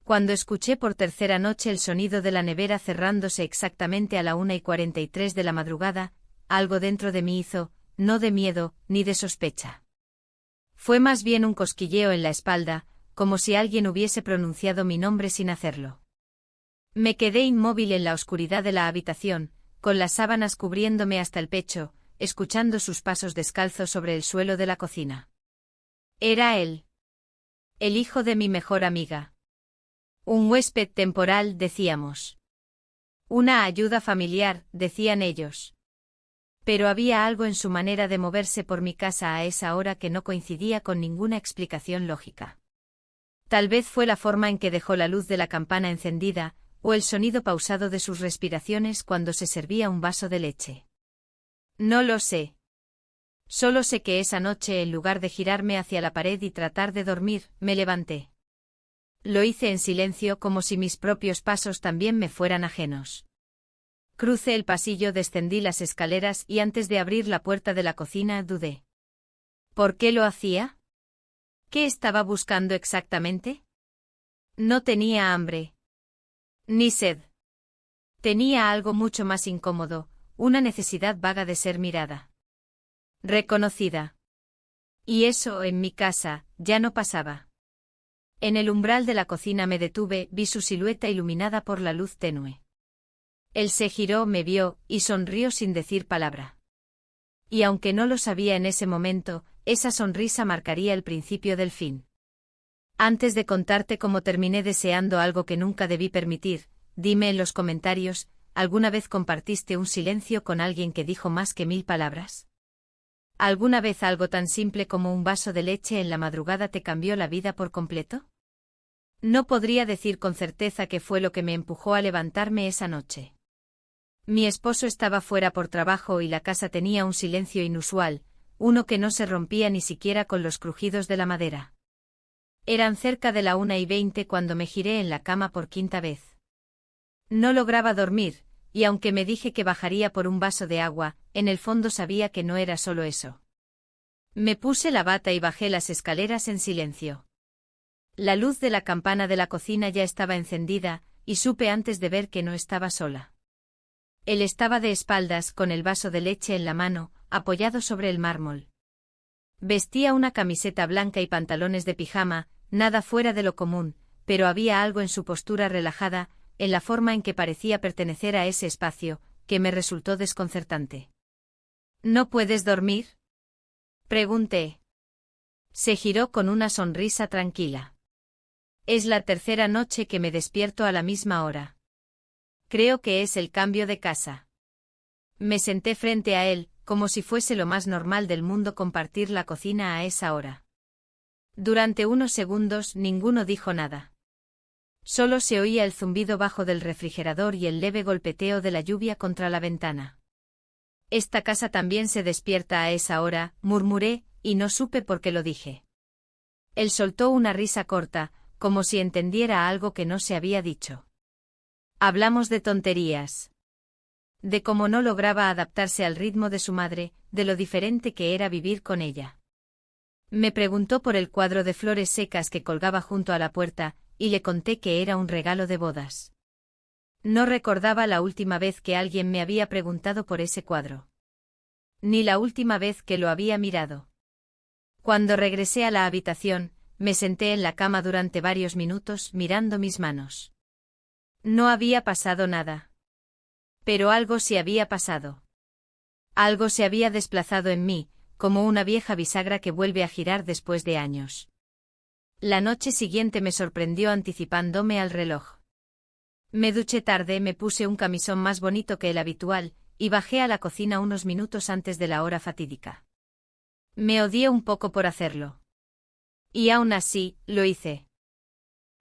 Cuando escuché por tercera noche el sonido de la nevera cerrándose exactamente a la 1:43 de la madrugada, algo dentro de mí hizo, no de miedo, ni de sospecha. Fue más bien un cosquilleo en la espalda, como si alguien hubiese pronunciado mi nombre sin hacerlo. Me quedé inmóvil en la oscuridad de la habitación, con las sábanas cubriéndome hasta el pecho, escuchando sus pasos descalzos sobre el suelo de la cocina. Era él. El hijo de mi mejor amiga. Un huésped temporal, decíamos. Una ayuda familiar, decían ellos. Pero había algo en su manera de moverse por mi casa a esa hora que no coincidía con ninguna explicación lógica. Tal vez fue la forma en que dejó la luz de la campana encendida, o el sonido pausado de sus respiraciones cuando se servía un vaso de leche. No lo sé. Solo sé que esa noche, en lugar de girarme hacia la pared y tratar de dormir, me levanté. Lo hice en silencio como si mis propios pasos también me fueran ajenos. Crucé el pasillo, descendí las escaleras y antes de abrir la puerta de la cocina dudé. ¿Por qué lo hacía? ¿Qué estaba buscando exactamente? No tenía hambre. Ni sed. Tenía algo mucho más incómodo, una necesidad vaga de ser mirada. Reconocida. Y eso, en mi casa, ya no pasaba. En el umbral de la cocina me detuve, vi su silueta iluminada por la luz tenue. Él se giró, me vio, y sonrió sin decir palabra. Y aunque no lo sabía en ese momento, esa sonrisa marcaría el principio del fin. Antes de contarte cómo terminé deseando algo que nunca debí permitir, dime en los comentarios, ¿alguna vez compartiste un silencio con alguien que dijo más que 1000 palabras? ¿Alguna vez algo tan simple como un vaso de leche en la madrugada te cambió la vida por completo? No podría decir con certeza qué fue lo que me empujó a levantarme esa noche. Mi esposo estaba fuera por trabajo y la casa tenía un silencio inusual, uno que no se rompía ni siquiera con los crujidos de la madera. Eran cerca de la 1:20 cuando me giré en la cama por quinta vez. No lograba dormir, y aunque me dije que bajaría por un vaso de agua, en el fondo sabía que no era solo eso. Me puse la bata y bajé las escaleras en silencio. La luz de la campana de la cocina ya estaba encendida, y supe antes de ver que no estaba sola. Él estaba de espaldas con el vaso de leche en la mano, apoyado sobre el mármol. Vestía una camiseta blanca y pantalones de pijama, nada fuera de lo común, pero había algo en su postura relajada, en la forma en que parecía pertenecer a ese espacio, que me resultó desconcertante. ¿No puedes dormir?, pregunté. Se giró con una sonrisa tranquila. Es la tercera noche que me despierto a la misma hora. Creo que es el cambio de casa. Me senté frente a él, como si fuese lo más normal del mundo compartir la cocina a esa hora. Durante unos segundos ninguno dijo nada. Solo se oía el zumbido bajo del refrigerador y el leve golpeteo de la lluvia contra la ventana. Esta casa también se despierta a esa hora, murmuré, y no supe por qué lo dije. Él soltó una risa corta, como si entendiera algo que no se había dicho. Hablamos de tonterías. De cómo no lograba adaptarse al ritmo de su madre, de lo diferente que era vivir con ella. Me preguntó por el cuadro de flores secas que colgaba junto a la puerta, y le conté que era un regalo de bodas. No recordaba la última vez que alguien me había preguntado por ese cuadro. Ni la última vez que lo había mirado. Cuando regresé a la habitación, me senté en la cama durante varios minutos mirando mis manos. No había pasado nada. Pero algo sí había pasado. Algo se había desplazado en mí, como una vieja bisagra que vuelve a girar después de años. La noche siguiente me sorprendió anticipándome al reloj. Me duché tarde, me puse un camisón más bonito que el habitual, y bajé a la cocina unos minutos antes de la hora fatídica. Me odié un poco por hacerlo. Y aún así, lo hice.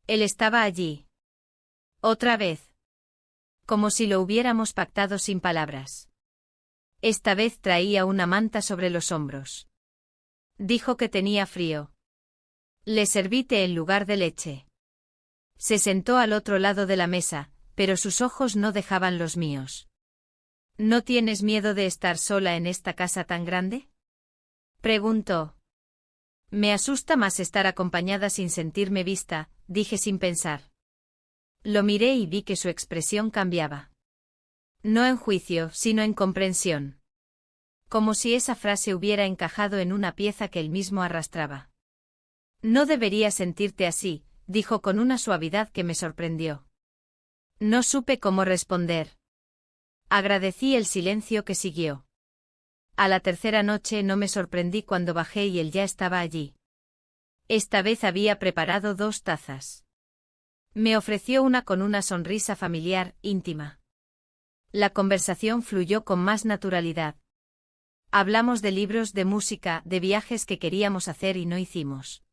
Él estaba allí. Otra vez. Como si lo hubiéramos pactado sin palabras. Esta vez traía una manta sobre los hombros. Dijo que tenía frío. Le serví té en lugar de leche. Se sentó al otro lado de la mesa, pero sus ojos no dejaban los míos. ¿No tienes miedo de estar sola en esta casa tan grande?, preguntó. Me asusta más estar acompañada sin sentirme vista, dije sin pensar. Lo miré y vi que su expresión cambiaba. No en juicio, sino en comprensión. Como si esa frase hubiera encajado en una pieza que él mismo arrastraba. No deberías sentirte así, dijo con una suavidad que me sorprendió. No supe cómo responder. Agradecí el silencio que siguió. A la tercera noche no me sorprendí cuando bajé y él ya estaba allí. Esta vez había preparado 2 tazas. Me ofreció una con una sonrisa familiar, íntima. La conversación fluyó con más naturalidad. Hablamos de libros, de música, de viajes que queríamos hacer y no hicimos.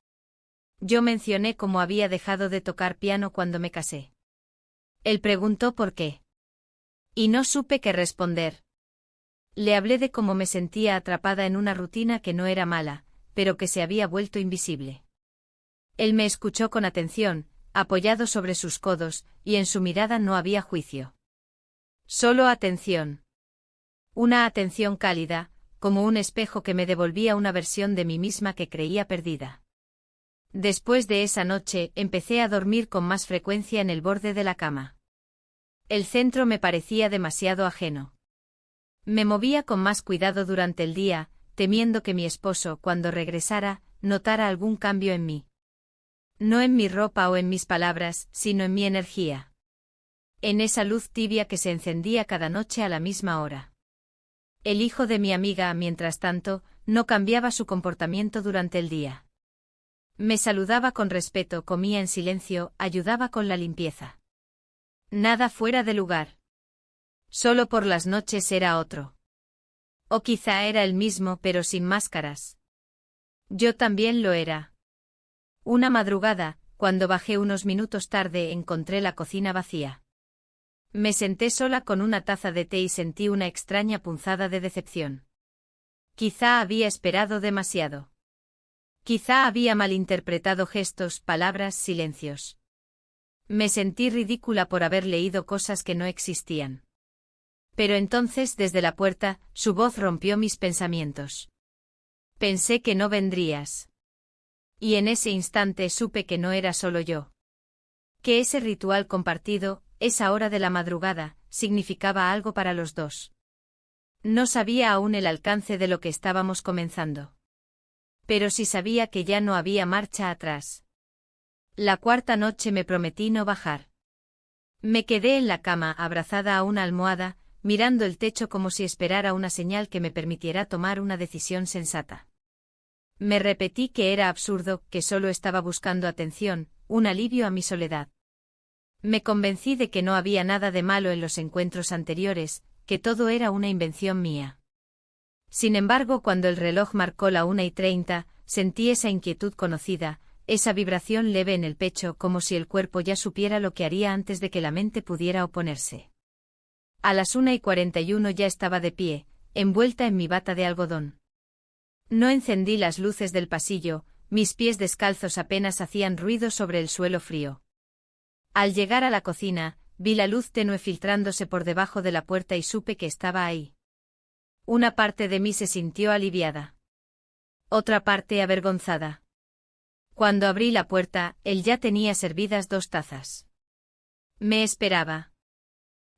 Yo mencioné cómo había dejado de tocar piano cuando me casé. Él preguntó por qué. Y no supe qué responder. Le hablé de cómo me sentía atrapada en una rutina que no era mala, pero que se había vuelto invisible. Él me escuchó con atención, apoyado sobre sus codos, y en su mirada no había juicio. Solo atención. Una atención cálida, como un espejo que me devolvía una versión de mí misma que creía perdida. Después de esa noche, empecé a dormir con más frecuencia en el borde de la cama. El centro me parecía demasiado ajeno. Me movía con más cuidado durante el día, temiendo que mi esposo, cuando regresara, notara algún cambio en mí. No en mi ropa o en mis palabras, sino en mi energía. En esa luz tibia que se encendía cada noche a la misma hora. El hijo de mi amiga, mientras tanto, no cambiaba su comportamiento durante el día. Me saludaba con respeto, comía en silencio, ayudaba con la limpieza. Nada fuera de lugar. Solo por las noches era otro. O quizá era el mismo pero sin máscaras. Yo también lo era. Una madrugada, cuando bajé unos minutos tarde, encontré la cocina vacía. Me senté sola con una taza de té y sentí una extraña punzada de decepción. Quizá había esperado demasiado. Quizá había malinterpretado gestos, palabras, silencios. Me sentí ridícula por haber leído cosas que no existían. Pero entonces, desde la puerta, su voz rompió mis pensamientos. Pensé que no vendrías. Y en ese instante supe que no era solo yo. Que ese ritual compartido, esa hora de la madrugada, significaba algo para los dos. No sabía aún el alcance de lo que estábamos comenzando. Pero sí sabía que ya no había marcha atrás. La cuarta noche me prometí no bajar. Me quedé en la cama, abrazada a una almohada, mirando el techo como si esperara una señal que me permitiera tomar una decisión sensata. Me repetí que era absurdo, que solo estaba buscando atención, un alivio a mi soledad. Me convencí de que no había nada de malo en los encuentros anteriores, que todo era una invención mía. Sin embargo, cuando el reloj marcó la 1:30, sentí esa inquietud conocida, esa vibración leve en el pecho, como si el cuerpo ya supiera lo que haría antes de que la mente pudiera oponerse. A las 1:41 ya estaba de pie, envuelta en mi bata de algodón. No encendí las luces del pasillo, mis pies descalzos apenas hacían ruido sobre el suelo frío. Al llegar a la cocina, vi la luz tenue filtrándose por debajo de la puerta y supe que estaba ahí. Una parte de mí se sintió aliviada. Otra parte avergonzada. Cuando abrí la puerta, él ya tenía servidas 2 tazas. Me esperaba.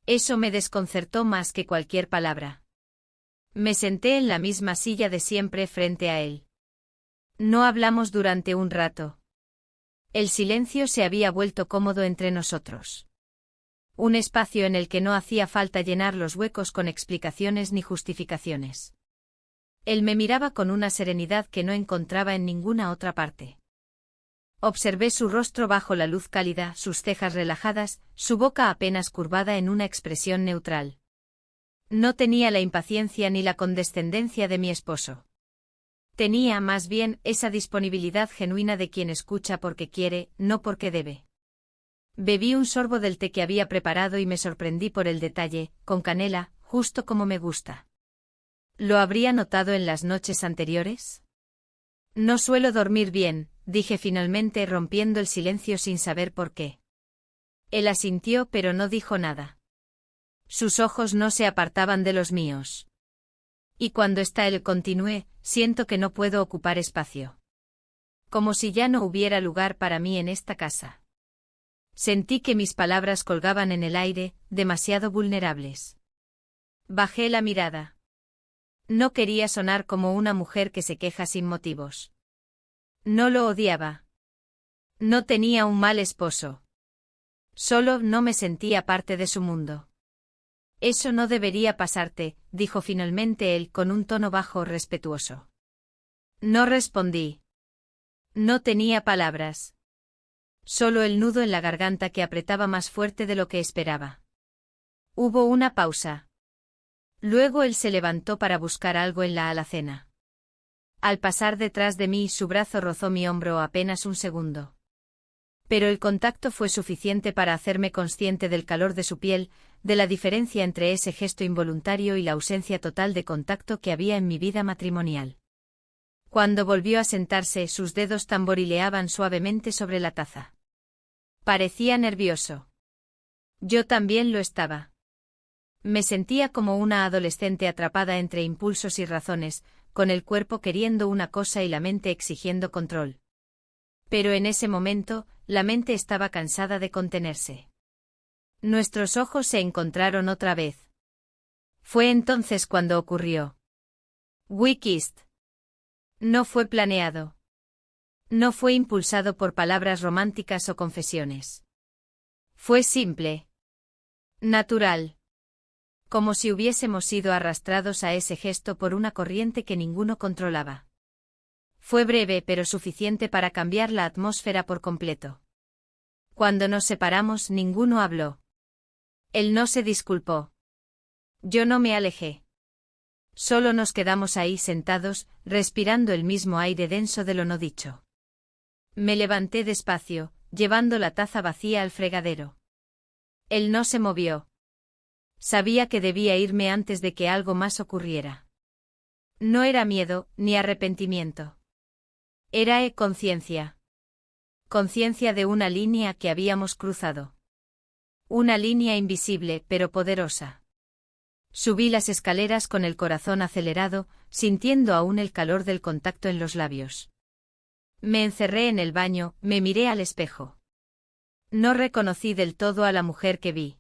Eso me desconcertó más que cualquier palabra. Me senté en la misma silla de siempre frente a él. No hablamos durante un rato. El silencio se había vuelto cómodo entre nosotros. Un espacio en el que no hacía falta llenar los huecos con explicaciones ni justificaciones. Él me miraba con una serenidad que no encontraba en ninguna otra parte. Observé su rostro bajo la luz cálida, sus cejas relajadas, su boca apenas curvada en una expresión neutral. No tenía la impaciencia ni la condescendencia de mi esposo. Tenía, más bien, esa disponibilidad genuina de quien escucha porque quiere, no porque debe. Bebí un sorbo del té que había preparado y me sorprendí por el detalle, con canela, justo como me gusta. ¿Lo habría notado en las noches anteriores? No suelo dormir bien, dije finalmente rompiendo el silencio sin saber por qué. Él asintió pero no dijo nada. Sus ojos no se apartaban de los míos. Y cuando está él, continué, siento que no puedo ocupar espacio. Como si ya no hubiera lugar para mí en esta casa. Sentí que mis palabras colgaban en el aire, demasiado vulnerables. Bajé la mirada. No quería sonar como una mujer que se queja sin motivos. No lo odiaba. No tenía un mal esposo. Solo no me sentía parte de su mundo. Eso no debería pasarte, dijo finalmente él con un tono bajo respetuoso. No respondí. No tenía palabras. Solo el nudo en la garganta que apretaba más fuerte de lo que esperaba. Hubo una pausa. Luego él se levantó para buscar algo en la alacena. Al pasar detrás de mí, su brazo rozó mi hombro apenas un segundo. Pero el contacto fue suficiente para hacerme consciente del calor de su piel, de la diferencia entre ese gesto involuntario y la ausencia total de contacto que había en mi vida matrimonial. Cuando volvió a sentarse, sus dedos tamborileaban suavemente sobre la taza. Parecía nervioso. Yo también lo estaba. Me sentía como una adolescente atrapada entre impulsos y razones, con el cuerpo queriendo una cosa y la mente exigiendo control. Pero en ese momento, la mente estaba cansada de contenerse. Nuestros ojos se encontraron otra vez. Fue entonces cuando ocurrió. We kissed. No fue planeado. No fue impulsado por palabras románticas o confesiones. Fue simple. Natural. Como si hubiésemos sido arrastrados a ese gesto por una corriente que ninguno controlaba. Fue breve pero suficiente para cambiar la atmósfera por completo. Cuando nos separamos, ninguno habló. Él no se disculpó. Yo no me alejé. Solo nos quedamos ahí sentados, respirando el mismo aire denso de lo no dicho. Me levanté despacio, llevando la taza vacía al fregadero. Él no se movió. Sabía que debía irme antes de que algo más ocurriera. No era miedo, ni arrepentimiento. Era conciencia. Conciencia de una línea que habíamos cruzado. Una línea invisible, pero poderosa. Subí las escaleras con el corazón acelerado, sintiendo aún el calor del contacto en los labios. Me encerré en el baño, me miré al espejo. No reconocí del todo a la mujer que vi.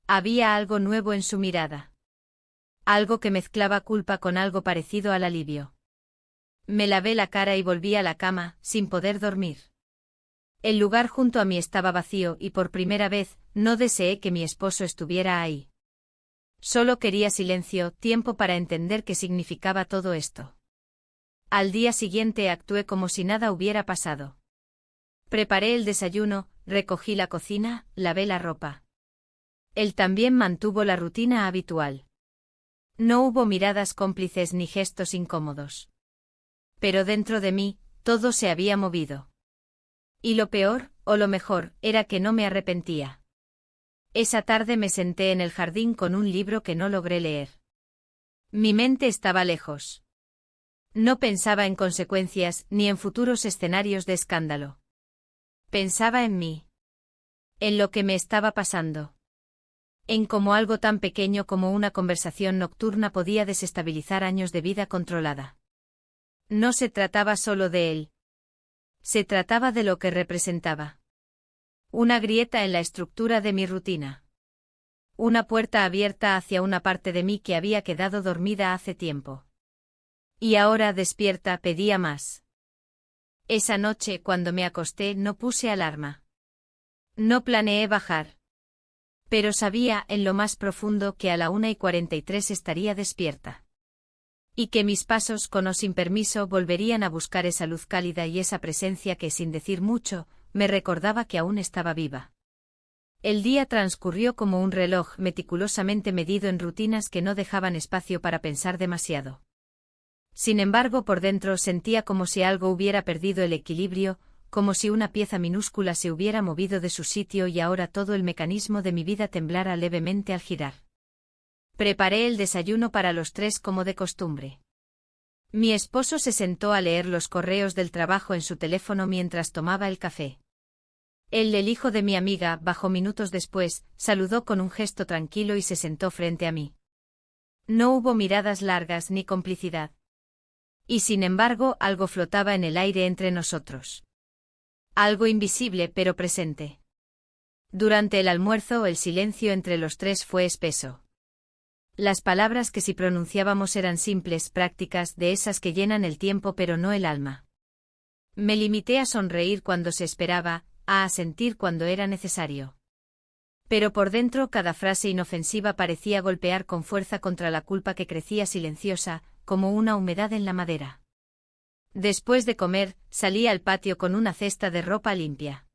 Había algo nuevo en su mirada. Algo que mezclaba culpa con algo parecido al alivio. Me lavé la cara y volví a la cama, sin poder dormir. El lugar junto a mí estaba vacío y por primera vez, no deseé que mi esposo estuviera ahí. Solo quería silencio, tiempo para entender qué significaba todo esto. Al día siguiente actué como si nada hubiera pasado. Preparé el desayuno, recogí la cocina, lavé la ropa. Él también mantuvo la rutina habitual. No hubo miradas cómplices ni gestos incómodos. Pero dentro de mí, todo se había movido. Y lo peor, o lo mejor, era que no me arrepentía. Esa tarde me senté en el jardín con un libro que no logré leer. Mi mente estaba lejos. No pensaba en consecuencias ni en futuros escenarios de escándalo. Pensaba en mí. En lo que me estaba pasando. En cómo algo tan pequeño como una conversación nocturna podía desestabilizar años de vida controlada. No se trataba solo de él. Se trataba de lo que representaba. Una grieta en la estructura de mi rutina. Una puerta abierta hacia una parte de mí que había quedado dormida hace tiempo. Y ahora despierta pedía más. Esa noche cuando me acosté no puse alarma. No planeé bajar. Pero sabía en lo más profundo que a la 1:43 estaría despierta. Y que mis pasos con o sin permiso volverían a buscar esa luz cálida y esa presencia que sin decir mucho, me recordaba que aún estaba viva. El día transcurrió como un reloj meticulosamente medido en rutinas que no dejaban espacio para pensar demasiado. Sin embargo, por dentro sentía como si algo hubiera perdido el equilibrio, como si una pieza minúscula se hubiera movido de su sitio y ahora todo el mecanismo de mi vida temblara levemente al girar. Preparé el desayuno para los tres como de costumbre. Mi esposo se sentó a leer los correos del trabajo en su teléfono mientras tomaba el café. Él, el hijo de mi amiga, bajó minutos después, saludó con un gesto tranquilo y se sentó frente a mí. No hubo miradas largas ni complicidad. Y sin embargo, algo flotaba en el aire entre nosotros. Algo invisible pero presente. Durante el almuerzo el silencio entre los tres fue espeso. Las palabras que si pronunciábamos eran simples, prácticas, de esas que llenan el tiempo pero no el alma. Me limité a sonreír cuando se esperaba, a asentir cuando era necesario. Pero por dentro cada frase inofensiva parecía golpear con fuerza contra la culpa que crecía silenciosa, como una humedad en la madera. Después de comer, salí al patio con una cesta de ropa limpia.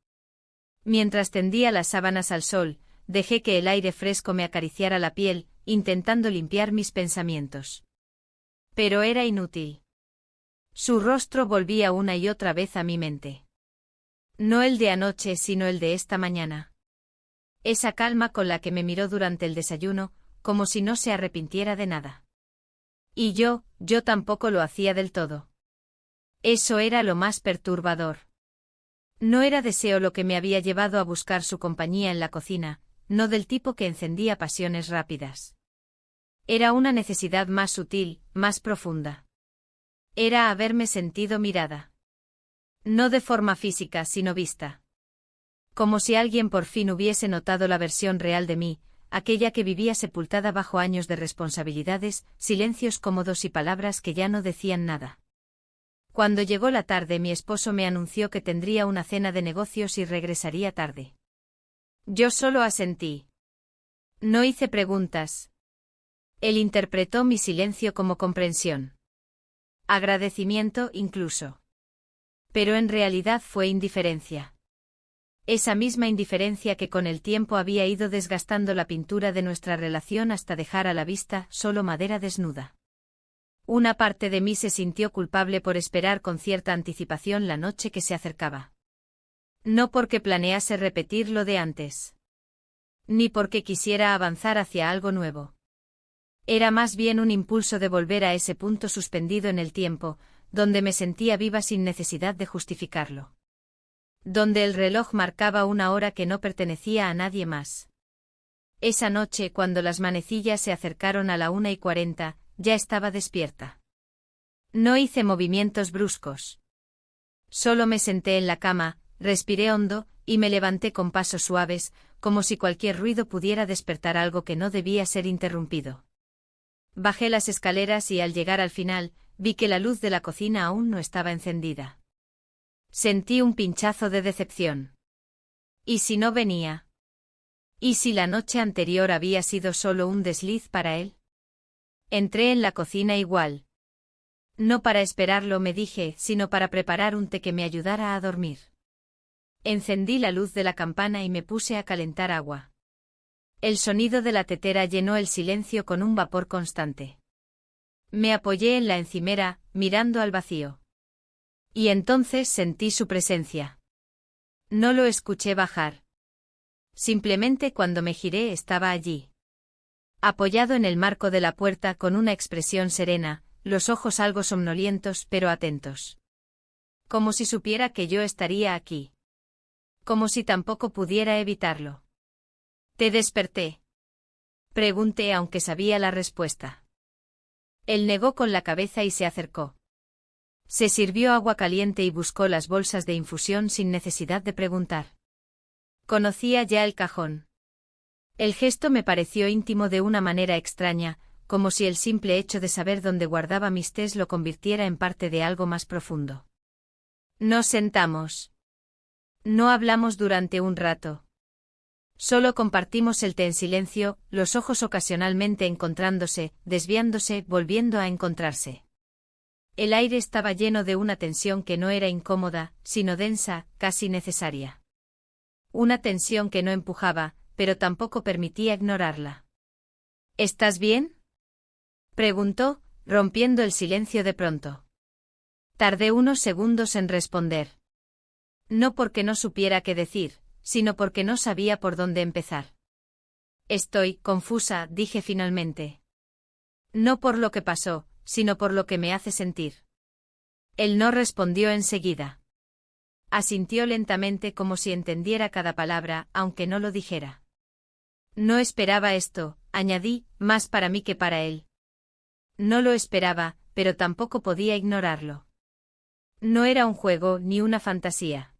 Mientras tendía las sábanas al sol, dejé que el aire fresco me acariciara la piel, intentando limpiar mis pensamientos. Pero era inútil. Su rostro volvía una y otra vez a mi mente. No el de anoche, sino el de esta mañana. Esa calma con la que me miró durante el desayuno, como si no se arrepintiera de nada. Y yo tampoco lo hacía del todo. Eso era lo más perturbador. No era deseo lo que me había llevado a buscar su compañía en la cocina, no del tipo que encendía pasiones rápidas. Era una necesidad más sutil, más profunda. Era haberme sentido mirada. No de forma física, sino vista. Como si alguien por fin hubiese notado la versión real de mí, aquella que vivía sepultada bajo años de responsabilidades, silencios cómodos y palabras que ya no decían nada. Cuando llegó la tarde, mi esposo me anunció que tendría una cena de negocios y regresaría tarde. Yo solo asentí. No hice preguntas. Él interpretó mi silencio como comprensión. Agradecimiento incluso. Pero en realidad fue indiferencia. Esa misma indiferencia que con el tiempo había ido desgastando la pintura de nuestra relación hasta dejar a la vista solo madera desnuda. Una parte de mí se sintió culpable por esperar con cierta anticipación la noche que se acercaba. No porque planease repetir lo de antes. Ni porque quisiera avanzar hacia algo nuevo. Era más bien un impulso de volver a ese punto suspendido en el tiempo, donde me sentía viva sin necesidad de justificarlo. Donde el reloj marcaba una hora que no pertenecía a nadie más. Esa noche, cuando las manecillas se acercaron a la 1:40, ya estaba despierta. No hice movimientos bruscos. Solo me senté en la cama, respiré hondo, y me levanté con pasos suaves, como si cualquier ruido pudiera despertar algo que no debía ser interrumpido. Bajé las escaleras y al llegar al final, vi que la luz de la cocina aún no estaba encendida. Sentí un pinchazo de decepción. ¿Y si no venía? ¿Y si la noche anterior había sido solo un desliz para él? Entré en la cocina igual. No para esperarlo, me dije, sino para preparar un té que me ayudara a dormir. Encendí la luz de la campana y me puse a calentar agua. El sonido de la tetera llenó el silencio con un vapor constante. Me apoyé en la encimera, mirando al vacío. Y entonces sentí su presencia. No lo escuché bajar. Simplemente cuando me giré estaba allí. Apoyado en el marco de la puerta con una expresión serena, los ojos algo somnolientos pero atentos. Como si supiera que yo estaría aquí. Como si tampoco pudiera evitarlo. ¿Te desperté? Pregunté aunque sabía la respuesta. Él negó con la cabeza y se acercó. Se sirvió agua caliente y buscó las bolsas de infusión sin necesidad de preguntar. Conocía ya el cajón. El gesto me pareció íntimo de una manera extraña, como si el simple hecho de saber dónde guardaba mis tés lo convirtiera en parte de algo más profundo. Nos sentamos. No hablamos durante un rato. Solo compartimos el té en silencio, los ojos ocasionalmente encontrándose, desviándose, volviendo a encontrarse. El aire estaba lleno de una tensión que no era incómoda, sino densa, casi necesaria. Una tensión que no empujaba, pero tampoco permitía ignorarla. ¿Estás bien?, preguntó, rompiendo el silencio de pronto. Tardé unos segundos en responder. No porque no supiera qué decir, sino porque no sabía por dónde empezar. Estoy confusa, dije finalmente. No por lo que pasó, sino por lo que me hace sentir. Él no respondió enseguida. Asintió lentamente como si entendiera cada palabra, aunque no lo dijera. No esperaba esto, añadí, más para mí que para él. No lo esperaba, pero tampoco podía ignorarlo. No era un juego ni una fantasía.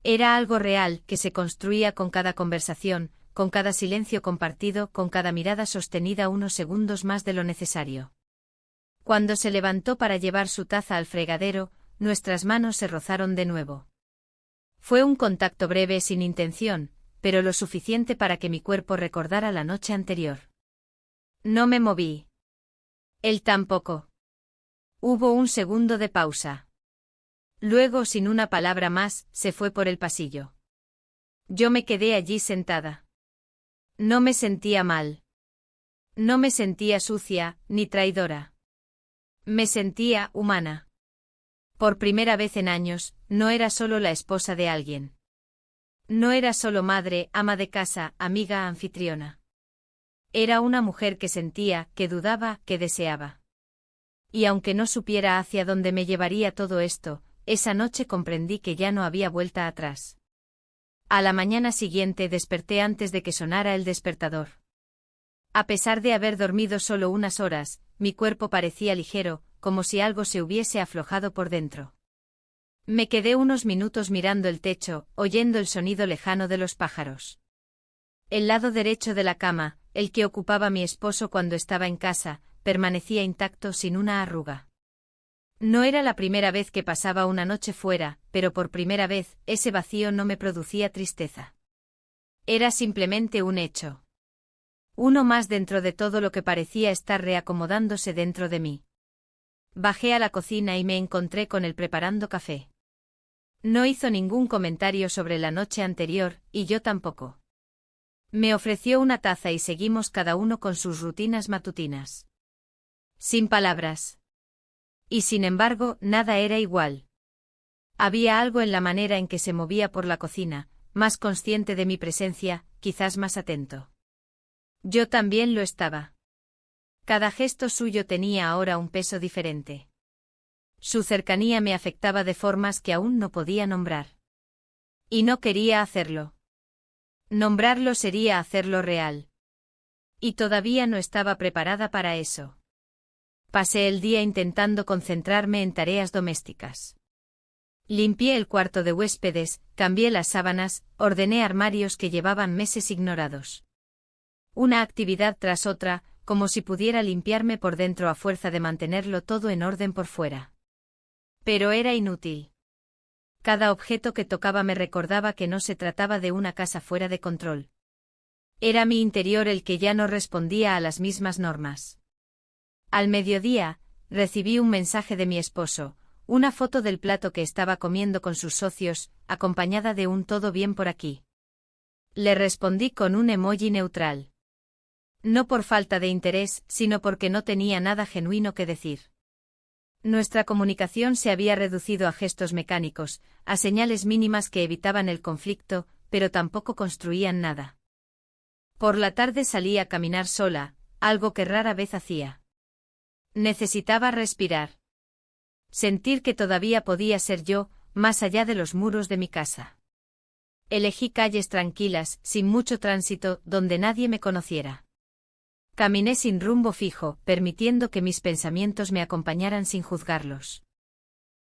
Era algo real que se construía con cada conversación, con cada silencio compartido, con cada mirada sostenida unos segundos más de lo necesario. Cuando se levantó para llevar su taza al fregadero, nuestras manos se rozaron de nuevo. Fue un contacto breve sin intención, pero lo suficiente para que mi cuerpo recordara la noche anterior. No me moví. Él tampoco. Hubo un segundo de pausa. Luego, sin una palabra más, se fue por el pasillo. Yo me quedé allí sentada. No me sentía mal. No me sentía sucia, ni traidora. Me sentía humana. Por primera vez en años, no era solo la esposa de alguien. No era solo madre, ama de casa, amiga, anfitriona. Era una mujer que sentía, que dudaba, que deseaba. Y aunque no supiera hacia dónde me llevaría todo esto, esa noche comprendí que ya no había vuelta atrás. A la mañana siguiente desperté antes de que sonara el despertador. A pesar de haber dormido solo unas horas, mi cuerpo parecía ligero, como si algo se hubiese aflojado por dentro. Me quedé unos minutos mirando el techo, oyendo el sonido lejano de los pájaros. El lado derecho de la cama, el que ocupaba mi esposo cuando estaba en casa, permanecía intacto sin una arruga. No era la primera vez que pasaba una noche fuera, pero por primera vez, ese vacío no me producía tristeza. Era simplemente un hecho. Uno más dentro de todo lo que parecía estar reacomodándose dentro de mí. Bajé a la cocina y me encontré con él preparando café. No hizo ningún comentario sobre la noche anterior, y yo tampoco. Me ofreció una taza y seguimos cada uno con sus rutinas matutinas. Sin palabras. Y sin embargo, nada era igual. Había algo en la manera en que se movía por la cocina, más consciente de mi presencia, quizás más atento. Yo también lo estaba. Cada gesto suyo tenía ahora un peso diferente. Su cercanía me afectaba de formas que aún no podía nombrar. Y no quería hacerlo. Nombrarlo sería hacerlo real. Y todavía no estaba preparada para eso. Pasé el día intentando concentrarme en tareas domésticas. Limpié el cuarto de huéspedes, cambié las sábanas, ordené armarios que llevaban meses ignorados. Una actividad tras otra, como si pudiera limpiarme por dentro a fuerza de mantenerlo todo en orden por fuera. Pero era inútil. Cada objeto que tocaba me recordaba que no se trataba de una casa fuera de control. Era mi interior el que ya no respondía a las mismas normas. Al mediodía, recibí un mensaje de mi esposo, una foto del plato que estaba comiendo con sus socios, acompañada de un "todo bien por aquí". Le respondí con un emoji neutral. No por falta de interés, sino porque no tenía nada genuino que decir. Nuestra comunicación se había reducido a gestos mecánicos, a señales mínimas que evitaban el conflicto, pero tampoco construían nada. Por la tarde salí a caminar sola, algo que rara vez hacía. Necesitaba respirar. Sentir que todavía podía ser yo, más allá de los muros de mi casa. Elegí calles tranquilas, sin mucho tránsito, donde nadie me conociera. Caminé sin rumbo fijo, permitiendo que mis pensamientos me acompañaran sin juzgarlos.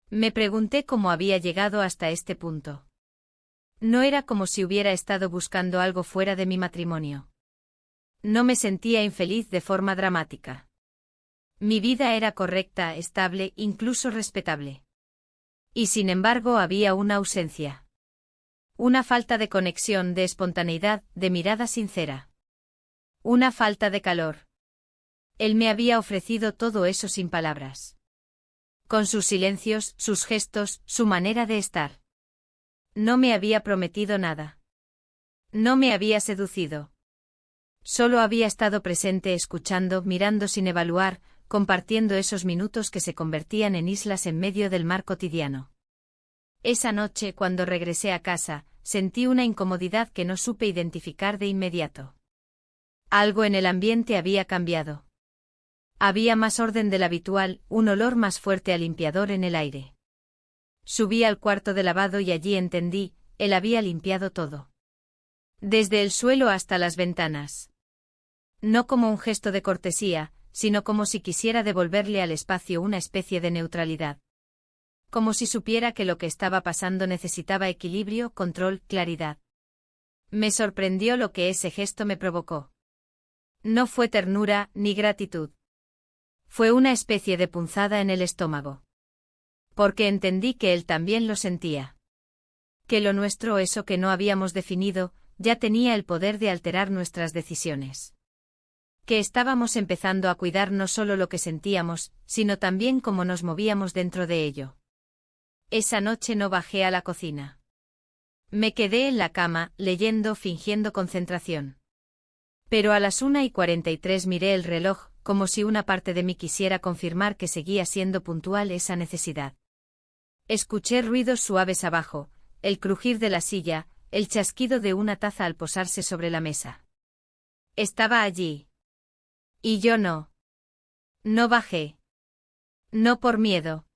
Me pregunté cómo había llegado hasta este punto. No era como si hubiera estado buscando algo fuera de mi matrimonio. No me sentía infeliz de forma dramática. Mi vida era correcta, estable, incluso respetable. Y sin embargo había una ausencia. Una falta de conexión, de espontaneidad, de mirada sincera. Una falta de calor. Él me había ofrecido todo eso sin palabras. Con sus silencios, sus gestos, su manera de estar. No me había prometido nada. No me había seducido. Solo había estado presente, escuchando, mirando sin evaluar, compartiendo esos minutos que se convertían en islas en medio del mar cotidiano. Esa noche, cuando regresé a casa, sentí una incomodidad que no supe identificar de inmediato. Algo en el ambiente había cambiado. Había más orden del habitual, un olor más fuerte a limpiador en el aire. Subí al cuarto de lavado y allí entendí, él había limpiado todo. Desde el suelo hasta las ventanas. No como un gesto de cortesía, sino como si quisiera devolverle al espacio una especie de neutralidad. Como si supiera que lo que estaba pasando necesitaba equilibrio, control, claridad. Me sorprendió lo que ese gesto me provocó. No fue ternura ni gratitud. Fue una especie de punzada en el estómago. Porque entendí que él también lo sentía. Que lo nuestro, eso que no habíamos definido, ya tenía el poder de alterar nuestras decisiones. Que estábamos empezando a cuidar no solo lo que sentíamos, sino también cómo nos movíamos dentro de ello. Esa noche no bajé a la cocina. Me quedé en la cama, leyendo, fingiendo concentración. Pero a las 1:43 miré el reloj, como si una parte de mí quisiera confirmar que seguía siendo puntual esa necesidad. Escuché ruidos suaves abajo, el crujir de la silla, el chasquido de una taza al posarse sobre la mesa. Estaba allí. Y yo no. No bajé. No por miedo.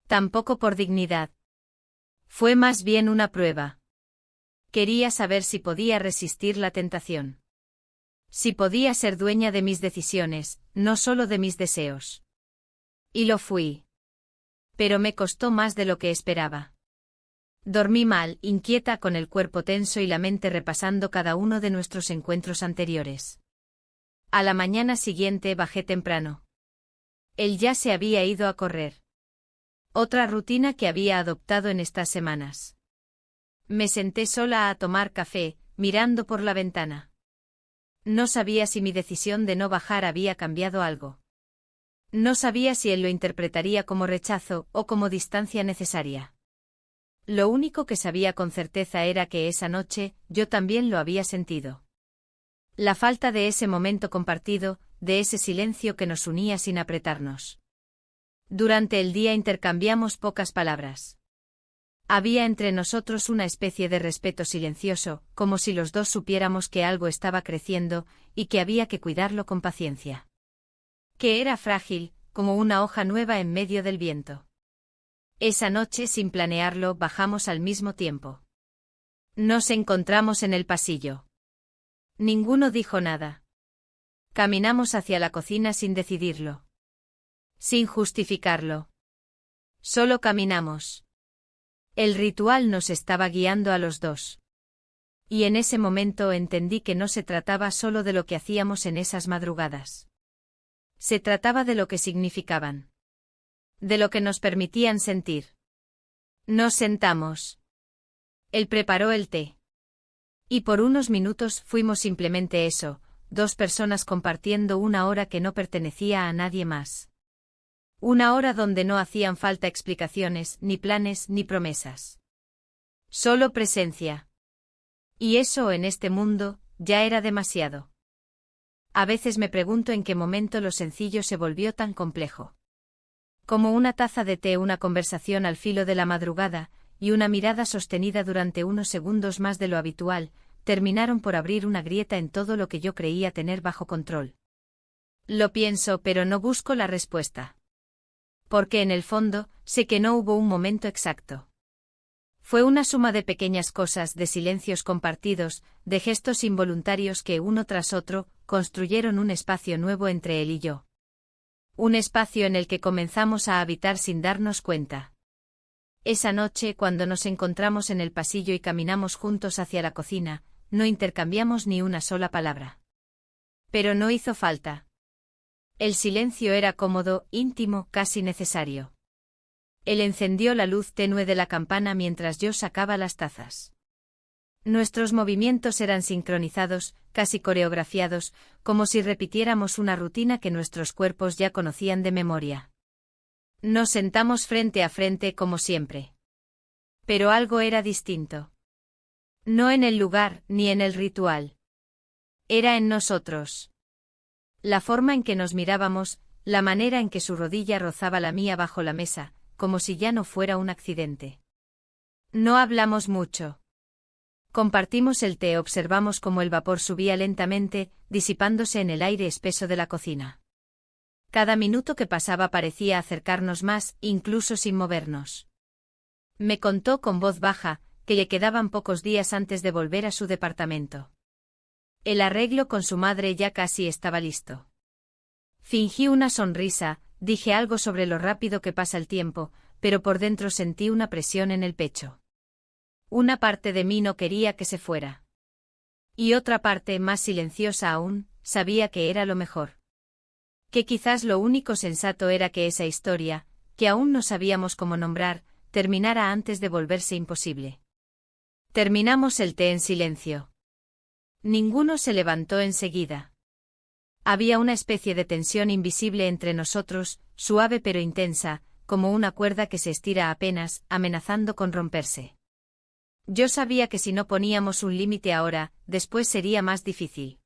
Tampoco por dignidad. Fue más bien una prueba. Quería saber si podía resistir la tentación. Si podía ser dueña de mis decisiones, no solo de mis deseos. Y lo fui. Pero me costó más de lo que esperaba. Dormí mal, inquieta, con el cuerpo tenso y la mente repasando cada uno de nuestros encuentros anteriores. A la mañana siguiente bajé temprano. Él ya se había ido a correr. Otra rutina que había adoptado en estas semanas. Me senté sola a tomar café, mirando por la ventana. No sabía si mi decisión de no bajar había cambiado algo. No sabía si él lo interpretaría como rechazo o como distancia necesaria. Lo único que sabía con certeza era que esa noche yo también lo había sentido. La falta de ese momento compartido, de ese silencio que nos unía sin apretarnos. Durante el día intercambiamos pocas palabras. Había entre nosotros una especie de respeto silencioso, como si los dos supiéramos que algo estaba creciendo y que había que cuidarlo con paciencia. Que era frágil, como una hoja nueva en medio del viento. Esa noche, sin planearlo, bajamos al mismo tiempo. Nos encontramos en el pasillo. Ninguno dijo nada. Caminamos hacia la cocina sin decidirlo. Sin justificarlo. Solo caminamos. El ritual nos estaba guiando a los dos. Y en ese momento entendí que no se trataba solo de lo que hacíamos en esas madrugadas. Se trataba de lo que significaban. De lo que nos permitían sentir. Nos sentamos. Él preparó el té. Y por unos minutos fuimos simplemente eso, dos personas compartiendo una hora que no pertenecía a nadie más. Una hora donde no hacían falta explicaciones, ni planes, ni promesas. Solo presencia. Y eso en este mundo, ya era demasiado. A veces me pregunto en qué momento lo sencillo se volvió tan complejo. Como una taza de té, una conversación al filo de la madrugada, y una mirada sostenida durante unos segundos más de lo habitual, terminaron por abrir una grieta en todo lo que yo creía tener bajo control. Lo pienso, pero no busco la respuesta. Porque en el fondo, sé que no hubo un momento exacto. Fue una suma de pequeñas cosas, de silencios compartidos, de gestos involuntarios que uno tras otro, construyeron un espacio nuevo entre él y yo. Un espacio en el que comenzamos a habitar sin darnos cuenta. Esa noche, cuando nos encontramos en el pasillo y caminamos juntos hacia la cocina, no intercambiamos ni una sola palabra. Pero no hizo falta. El silencio era cómodo, íntimo, casi necesario. Él encendió la luz tenue de la campana mientras yo sacaba las tazas. Nuestros movimientos eran sincronizados, casi coreografiados, como si repitiéramos una rutina que nuestros cuerpos ya conocían de memoria. Nos sentamos frente a frente como siempre. Pero algo era distinto. No en el lugar, ni en el ritual. Era en nosotros. La forma en que nos mirábamos, la manera en que su rodilla rozaba la mía bajo la mesa, como si ya no fuera un accidente. No hablamos mucho. Compartimos el té, observamos cómo el vapor subía lentamente, disipándose en el aire espeso de la cocina. Cada minuto que pasaba parecía acercarnos más, incluso sin movernos. Me contó con voz baja que le quedaban pocos días antes de volver a su departamento. El arreglo con su madre ya casi estaba listo. Fingí una sonrisa, dije algo sobre lo rápido que pasa el tiempo, pero por dentro sentí una presión en el pecho. Una parte de mí no quería que se fuera. Y otra parte, más silenciosa aún, sabía que era lo mejor. Que quizás lo único sensato era que esa historia, que aún no sabíamos cómo nombrar, terminara antes de volverse imposible. Terminamos el té en silencio. Ninguno se levantó enseguida. Había una especie de tensión invisible entre nosotros, suave pero intensa, como una cuerda que se estira apenas, amenazando con romperse. Yo sabía que si no poníamos un límite ahora, después sería más difícil.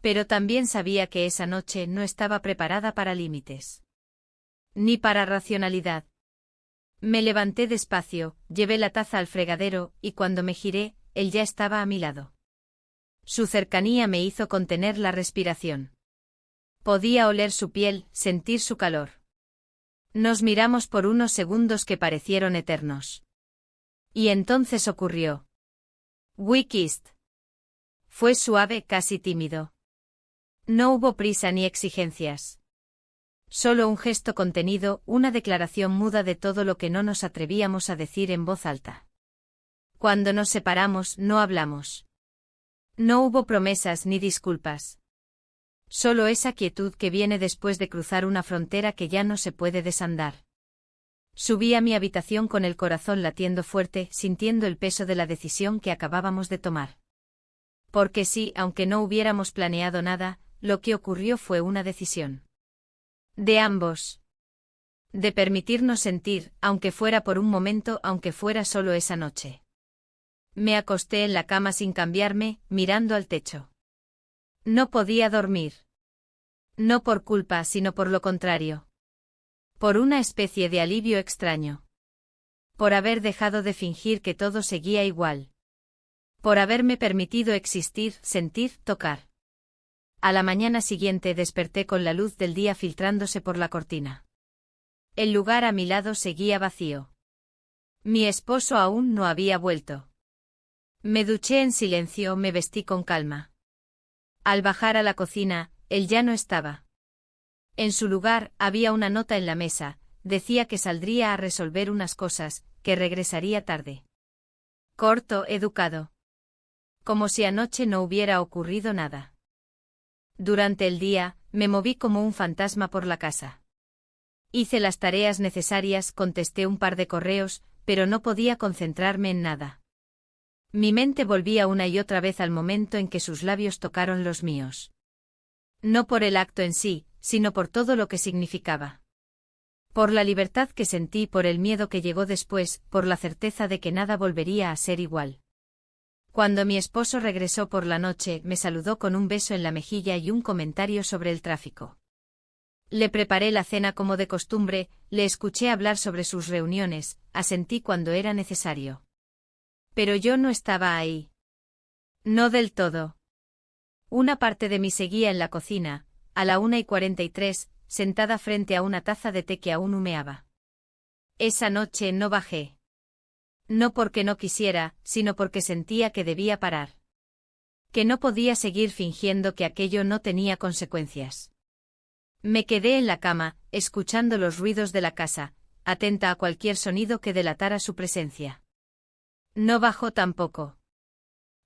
Pero también sabía que esa noche no estaba preparada para límites. Ni para racionalidad. Me levanté despacio, llevé la taza al fregadero, y cuando me giré, él ya estaba a mi lado. Su cercanía me hizo contener la respiración. Podía oler su piel, sentir su calor. Nos miramos por unos segundos que parecieron eternos. Y entonces ocurrió. We kissed. Fue suave, casi tímido. No hubo prisa ni exigencias. Solo un gesto contenido, una declaración muda de todo lo que no nos atrevíamos a decir en voz alta. Cuando nos separamos, no hablamos. No hubo promesas ni disculpas. Solo esa quietud que viene después de cruzar una frontera que ya no se puede desandar. Subí a mi habitación con el corazón latiendo fuerte, sintiendo el peso de la decisión que acabábamos de tomar. Porque sí, aunque no hubiéramos planeado nada, lo que ocurrió fue una decisión. De ambos. De permitirnos sentir, aunque fuera por un momento, aunque fuera solo esa noche. Me acosté en la cama sin cambiarme, mirando al techo. No podía dormir. No por culpa, sino por lo contrario. Por una especie de alivio extraño. Por haber dejado de fingir que todo seguía igual. Por haberme permitido existir, sentir, tocar. A la mañana siguiente desperté con la luz del día filtrándose por la cortina. El lugar a mi lado seguía vacío. Mi esposo aún no había vuelto. Me duché en silencio, me vestí con calma. Al bajar a la cocina, él ya no estaba. En su lugar, había una nota en la mesa, decía que saldría a resolver unas cosas, que regresaría tarde. Corto, educado. Como si anoche no hubiera ocurrido nada. Durante el día, me moví como un fantasma por la casa. Hice las tareas necesarias, contesté un par de correos, pero no podía concentrarme en nada. Mi mente volvía una y otra vez al momento en que sus labios tocaron los míos. No por el acto en sí, sino por todo lo que significaba. Por la libertad que sentí, por el miedo que llegó después, por la certeza de que nada volvería a ser igual. Cuando mi esposo regresó por la noche, me saludó con un beso en la mejilla y un comentario sobre el tráfico. Le preparé la cena como de costumbre, le escuché hablar sobre sus reuniones, asentí cuando era necesario. Pero yo no estaba ahí. No del todo. Una parte de mí seguía en la cocina, a la 1:43, sentada frente a una taza de té que aún humeaba. Esa noche no bajé. No porque no quisiera, sino porque sentía que debía parar. Que no podía seguir fingiendo que aquello no tenía consecuencias. Me quedé en la cama, escuchando los ruidos de la casa, atenta a cualquier sonido que delatara su presencia. No bajó tampoco.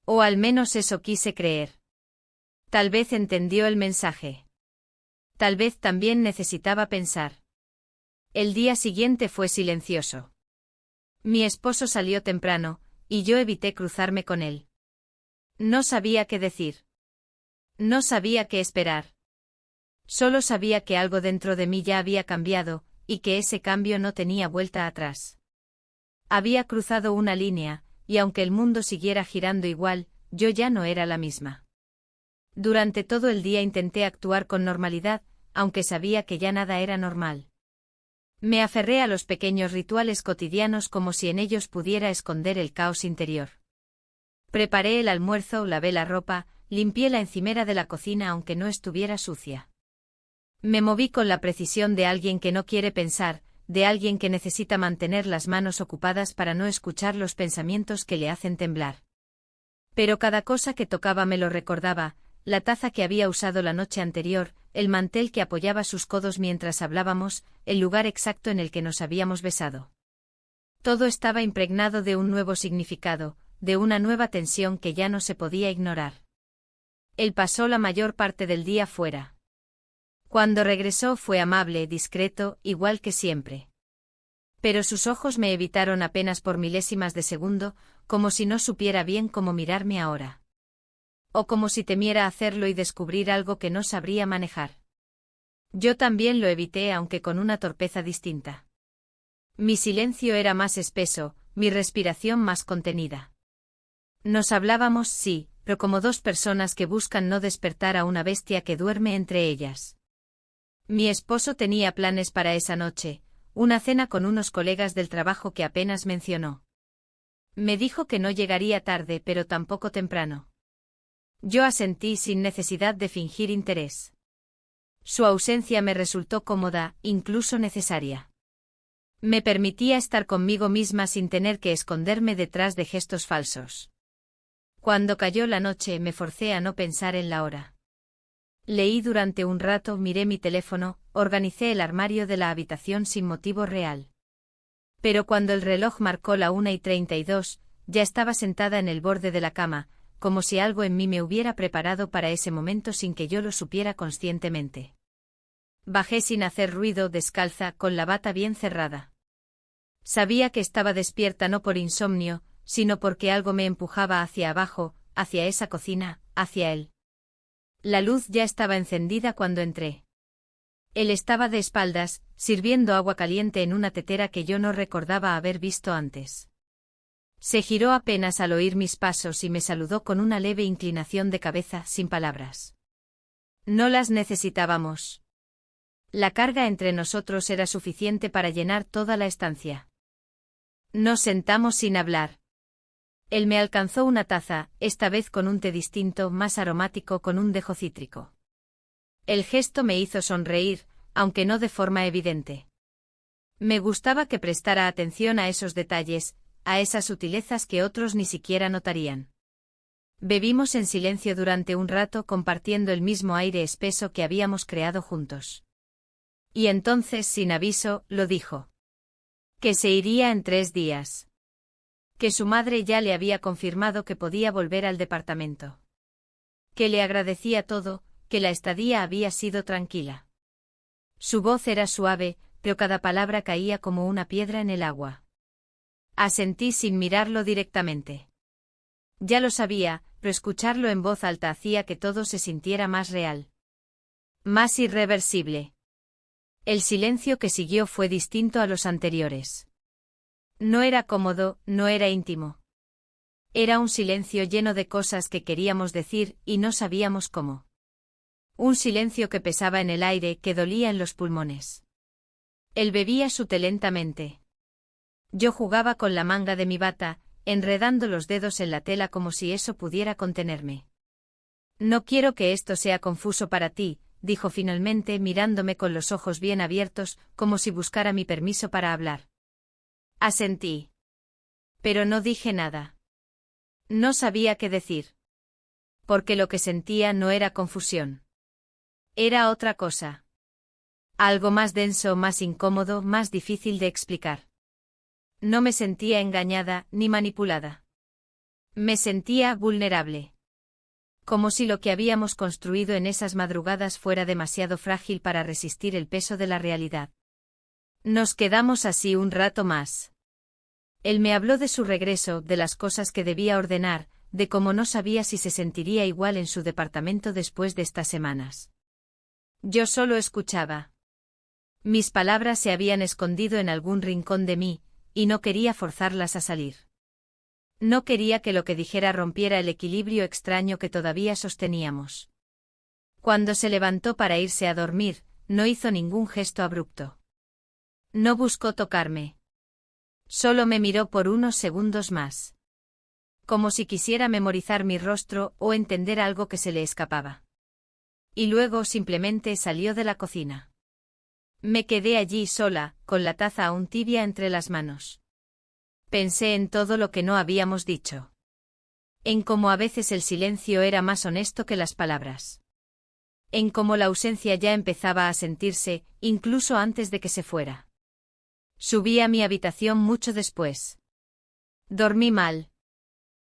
O al menos eso quise creer. Tal vez entendió el mensaje. Tal vez también necesitaba pensar. El día siguiente fue silencioso. Mi esposo salió temprano, y yo evité cruzarme con él. No sabía qué decir. No sabía qué esperar. Solo sabía que algo dentro de mí ya había cambiado, y que ese cambio no tenía vuelta atrás. Había cruzado una línea, y aunque el mundo siguiera girando igual, yo ya no era la misma. Durante todo el día intenté actuar con normalidad, aunque sabía que ya nada era normal. Me aferré a los pequeños rituales cotidianos como si en ellos pudiera esconder el caos interior. Preparé el almuerzo, lavé la ropa, limpié la encimera de la cocina aunque no estuviera sucia. Me moví con la precisión de alguien que no quiere pensar, de alguien que necesita mantener las manos ocupadas para no escuchar los pensamientos que le hacen temblar. Pero cada cosa que tocaba me lo recordaba, la taza que había usado la noche anterior, el mantel que apoyaba sus codos mientras hablábamos, el lugar exacto en el que nos habíamos besado. Todo estaba impregnado de un nuevo significado, de una nueva tensión que ya no se podía ignorar. Él pasó la mayor parte del día fuera. Cuando regresó fue amable, discreto, igual que siempre. Pero sus ojos me evitaron apenas por milésimas de segundo, como si no supiera bien cómo mirarme ahora. O como si temiera hacerlo y descubrir algo que no sabría manejar. Yo también lo evité, aunque con una torpeza distinta. Mi silencio era más espeso, mi respiración más contenida. Nos hablábamos, sí, pero como dos personas que buscan no despertar a una bestia que duerme entre ellas. Mi esposo tenía planes para esa noche, una cena con unos colegas del trabajo que apenas mencionó. Me dijo que no llegaría tarde, pero tampoco temprano. Yo asentí sin necesidad de fingir interés. Su ausencia me resultó cómoda, incluso necesaria. Me permitía estar conmigo misma sin tener que esconderme detrás de gestos falsos. Cuando cayó la noche me forcé a no pensar en la hora. Leí durante un rato, miré mi teléfono, organicé el armario de la habitación sin motivo real. Pero cuando el reloj marcó la 1:32, ya estaba sentada en el borde de la cama, como si algo en mí me hubiera preparado para ese momento sin que yo lo supiera conscientemente. Bajé sin hacer ruido, descalza, con la bata bien cerrada. Sabía que estaba despierta no por insomnio, sino porque algo me empujaba hacia abajo, hacia esa cocina, hacia él. La luz ya estaba encendida cuando entré. Él estaba de espaldas, sirviendo agua caliente en una tetera que yo no recordaba haber visto antes. Se giró apenas al oír mis pasos y me saludó con una leve inclinación de cabeza, sin palabras. No las necesitábamos. La carga entre nosotros era suficiente para llenar toda la estancia. Nos sentamos sin hablar. Él me alcanzó una taza, esta vez con un té distinto, más aromático, con un dejo cítrico. El gesto me hizo sonreír, aunque no de forma evidente. Me gustaba que prestara atención a esos detalles, a esas sutilezas que otros ni siquiera notarían. Bebimos en silencio durante un rato, compartiendo el mismo aire espeso que habíamos creado juntos. Y entonces, sin aviso, lo dijo. Que se iría en 3 días. Que su madre ya le había confirmado que podía volver al departamento. Que le agradecía todo, que la estadía había sido tranquila. Su voz era suave, pero cada palabra caía como una piedra en el agua. Asentí sin mirarlo directamente. Ya lo sabía, pero escucharlo en voz alta hacía que todo se sintiera más real. Más irreversible. El silencio que siguió fue distinto a los anteriores. No era cómodo, no era íntimo. Era un silencio lleno de cosas que queríamos decir y no sabíamos cómo. Un silencio que pesaba en el aire, que dolía en los pulmones. Él bebía su té lentamente. Yo jugaba con la manga de mi bata, enredando los dedos en la tela como si eso pudiera contenerme. No quiero que esto sea confuso para ti, dijo finalmente, mirándome con los ojos bien abiertos, como si buscara mi permiso para hablar. Asentí. Pero no dije nada. No sabía qué decir. Porque lo que sentía no era confusión. Era otra cosa. Algo más denso, más incómodo, más difícil de explicar. No me sentía engañada ni manipulada. Me sentía vulnerable. Como si lo que habíamos construido en esas madrugadas fuera demasiado frágil para resistir el peso de la realidad. Nos quedamos así un rato más. Él me habló de su regreso, de las cosas que debía ordenar, de cómo no sabía si se sentiría igual en su departamento después de estas semanas. Yo solo escuchaba. Mis palabras se habían escondido en algún rincón de mí, y no quería forzarlas a salir. No quería que lo que dijera rompiera el equilibrio extraño que todavía sosteníamos. Cuando se levantó para irse a dormir, no hizo ningún gesto abrupto. No buscó tocarme. Solo me miró por unos segundos más. Como si quisiera memorizar mi rostro o entender algo que se le escapaba. Y luego simplemente salió de la cocina. Me quedé allí sola, con la taza aún tibia entre las manos. Pensé en todo lo que no habíamos dicho. En cómo a veces el silencio era más honesto que las palabras. en cómo la ausencia ya empezaba a sentirse, incluso antes de que se fuera. Subí a mi habitación mucho después. Dormí mal.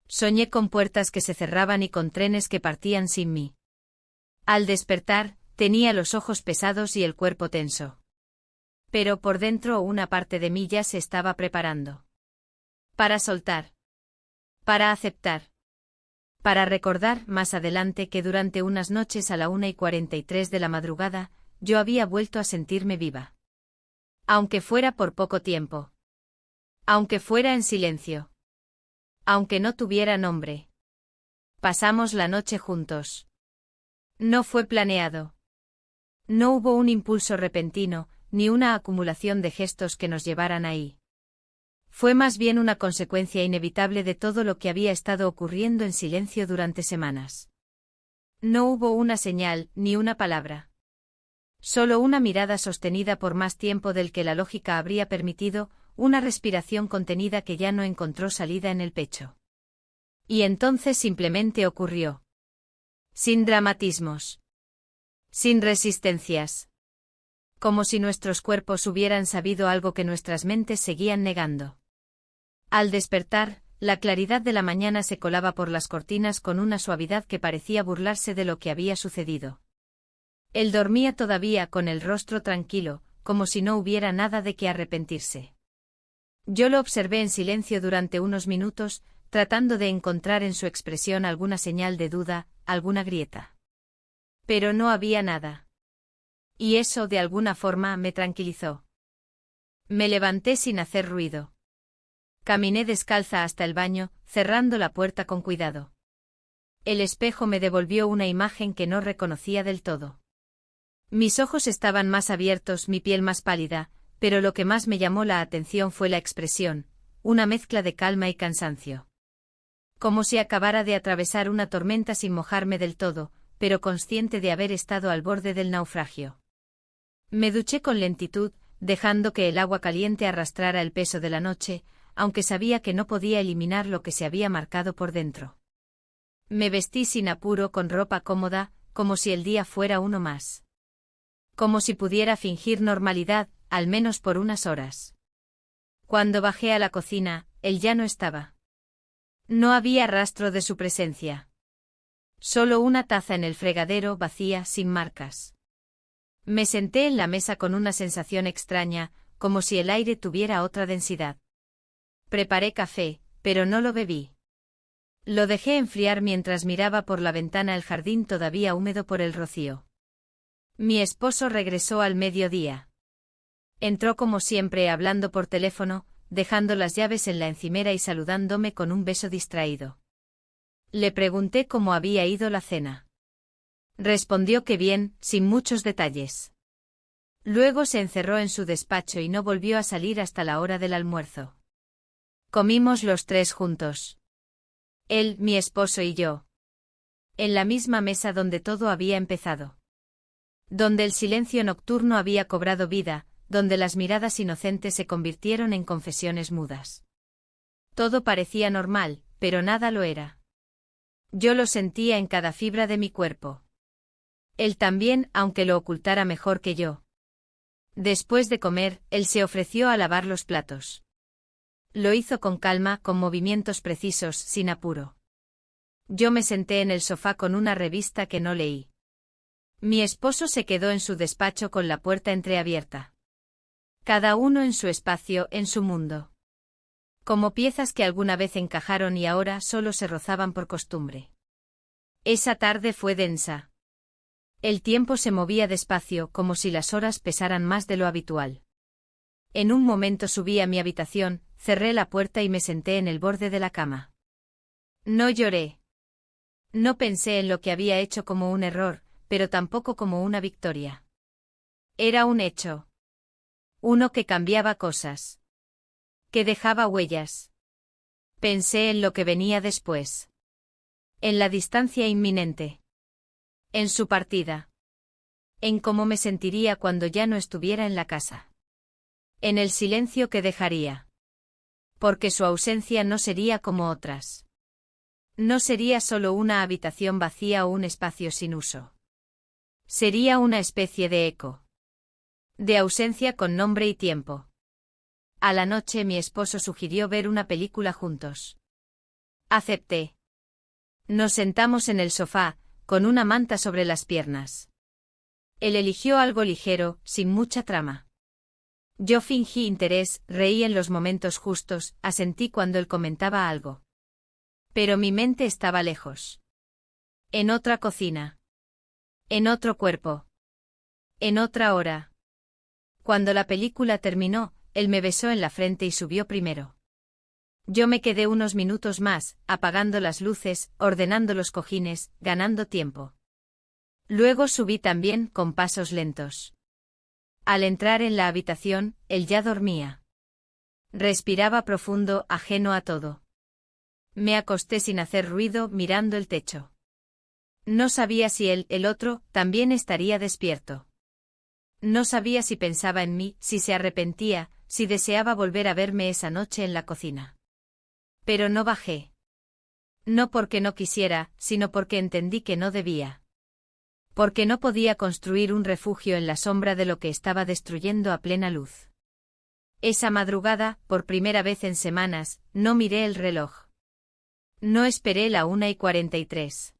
Soñé con puertas que se cerraban y con trenes que partían sin mí. Al despertar, tenía los ojos pesados y el cuerpo tenso. Pero por dentro una parte de mí ya se estaba preparando. Para soltar. Para aceptar. Para recordar más adelante que durante unas noches a la 1:43 de la madrugada, yo había vuelto a sentirme viva. Aunque fuera por poco tiempo. Aunque fuera en silencio. Aunque no tuviera nombre. Pasamos la noche juntos. No fue planeado. No hubo un impulso repentino, ni una acumulación de gestos que nos llevaran ahí. Fue más bien una consecuencia inevitable de todo lo que había estado ocurriendo en silencio durante semanas. No hubo una señal, ni una palabra. Solo una mirada sostenida por más tiempo del que la lógica habría permitido, una respiración contenida que ya no encontró salida en el pecho. Y entonces simplemente ocurrió. Sin dramatismos. Sin resistencias. Como si nuestros cuerpos hubieran sabido algo que nuestras mentes seguían negando. Al despertar, la claridad de la mañana se colaba por las cortinas con una suavidad que parecía burlarse de lo que había sucedido. Él dormía todavía con el rostro tranquilo, como si no hubiera nada de qué arrepentirse. Yo lo observé en silencio durante unos minutos, tratando de encontrar en su expresión alguna señal de duda, alguna grieta. Pero no había nada. Y eso de alguna forma me tranquilizó. Me levanté sin hacer ruido. Caminé descalza hasta el baño, cerrando la puerta con cuidado. El espejo me devolvió una imagen que no reconocía del todo. Mis ojos estaban más abiertos, mi piel más pálida, pero lo que más me llamó la atención fue la expresión, una mezcla de calma y cansancio. Como si acabara de atravesar una tormenta sin mojarme del todo, pero consciente de haber estado al borde del naufragio. Me duché con lentitud, dejando que el agua caliente arrastrara el peso de la noche, aunque sabía que no podía eliminar lo que se había marcado por dentro. Me vestí sin apuro con ropa cómoda, como si el día fuera uno más. Como si pudiera fingir normalidad, al menos por unas horas. Cuando bajé a la cocina, él ya no estaba. No había rastro de su presencia. Solo una taza en el fregadero vacía, sin marcas. Me senté en la mesa con una sensación extraña, como si el aire tuviera otra densidad. Preparé café, pero no lo bebí. Lo dejé enfriar mientras miraba por la ventana el jardín todavía húmedo por el rocío. Mi esposo regresó al mediodía. Entró como siempre hablando por teléfono, dejando las llaves en la encimera y saludándome con un beso distraído. Le pregunté cómo había ido la cena. Respondió que bien, sin muchos detalles. Luego se encerró en su despacho y no volvió a salir hasta la hora del almuerzo. Comimos los tres juntos. Él, mi esposo y yo. En la misma mesa donde todo había empezado. Donde el silencio nocturno había cobrado vida, donde las miradas inocentes se convirtieron en confesiones mudas. Todo parecía normal, pero nada lo era. Yo lo sentía en cada fibra de mi cuerpo. Él también, aunque lo ocultara mejor que yo. Después de comer, él se ofreció a lavar los platos. Lo hizo con calma, con movimientos precisos, sin apuro. Yo me senté en el sofá con una revista que no leí. Mi esposo se quedó en su despacho con la puerta entreabierta. Cada uno en su espacio, en su mundo. Como piezas que alguna vez encajaron y ahora solo se rozaban por costumbre. Esa tarde fue densa. El tiempo se movía despacio, como si las horas pesaran más de lo habitual. En un momento subí a mi habitación, cerré la puerta y me senté en el borde de la cama. No lloré. No pensé en lo que había hecho como un error, pero tampoco como una victoria. Era un hecho. Uno que cambiaba cosas. Que dejaba huellas. Pensé en lo que venía después. En la distancia inminente. En su partida. En cómo me sentiría cuando ya no estuviera en la casa. En el silencio que dejaría. Porque su ausencia no sería como otras. No sería solo una habitación vacía o un espacio sin uso. Sería una especie de eco. De ausencia con nombre y tiempo. A la noche mi esposo sugirió ver una película juntos. Acepté. Nos sentamos en el sofá, con una manta sobre las piernas. Él eligió algo ligero, sin mucha trama. Yo fingí interés, reí en los momentos justos, asentí cuando él comentaba algo. Pero mi mente estaba lejos. En otra cocina. En otro cuerpo. En otra hora. Cuando la película terminó, él me besó en la frente y subió primero. Yo me quedé unos minutos más, apagando las luces, ordenando los cojines, ganando tiempo. Luego subí también, con pasos lentos. Al entrar en la habitación, él ya dormía. Respiraba profundo, ajeno a todo. Me acosté sin hacer ruido, mirando el techo. No sabía si él, el otro, también estaría despierto. No sabía si pensaba en mí, si se arrepentía, si deseaba volver a verme esa noche en la cocina. Pero no bajé. No porque no quisiera, sino porque entendí que no debía. Porque no podía construir un refugio en la sombra de lo que estaba destruyendo a plena luz. Esa madrugada, por primera vez en semanas, no miré el reloj. No esperé la 1:43.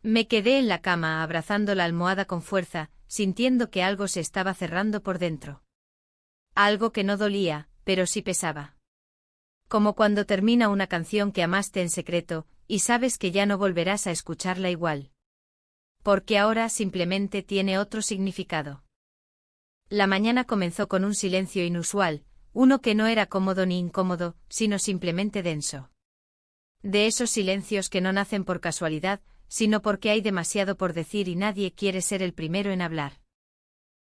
Me quedé en la cama abrazando la almohada con fuerza, sintiendo que algo se estaba cerrando por dentro. Algo que no dolía, pero sí pesaba. Como cuando termina una canción que amaste en secreto, y sabes que ya no volverás a escucharla igual. Porque ahora simplemente tiene otro significado. La mañana comenzó con un silencio inusual, uno que no era cómodo ni incómodo, sino simplemente denso. De esos silencios que no nacen por casualidad, sino porque hay demasiado por decir y nadie quiere ser el primero en hablar.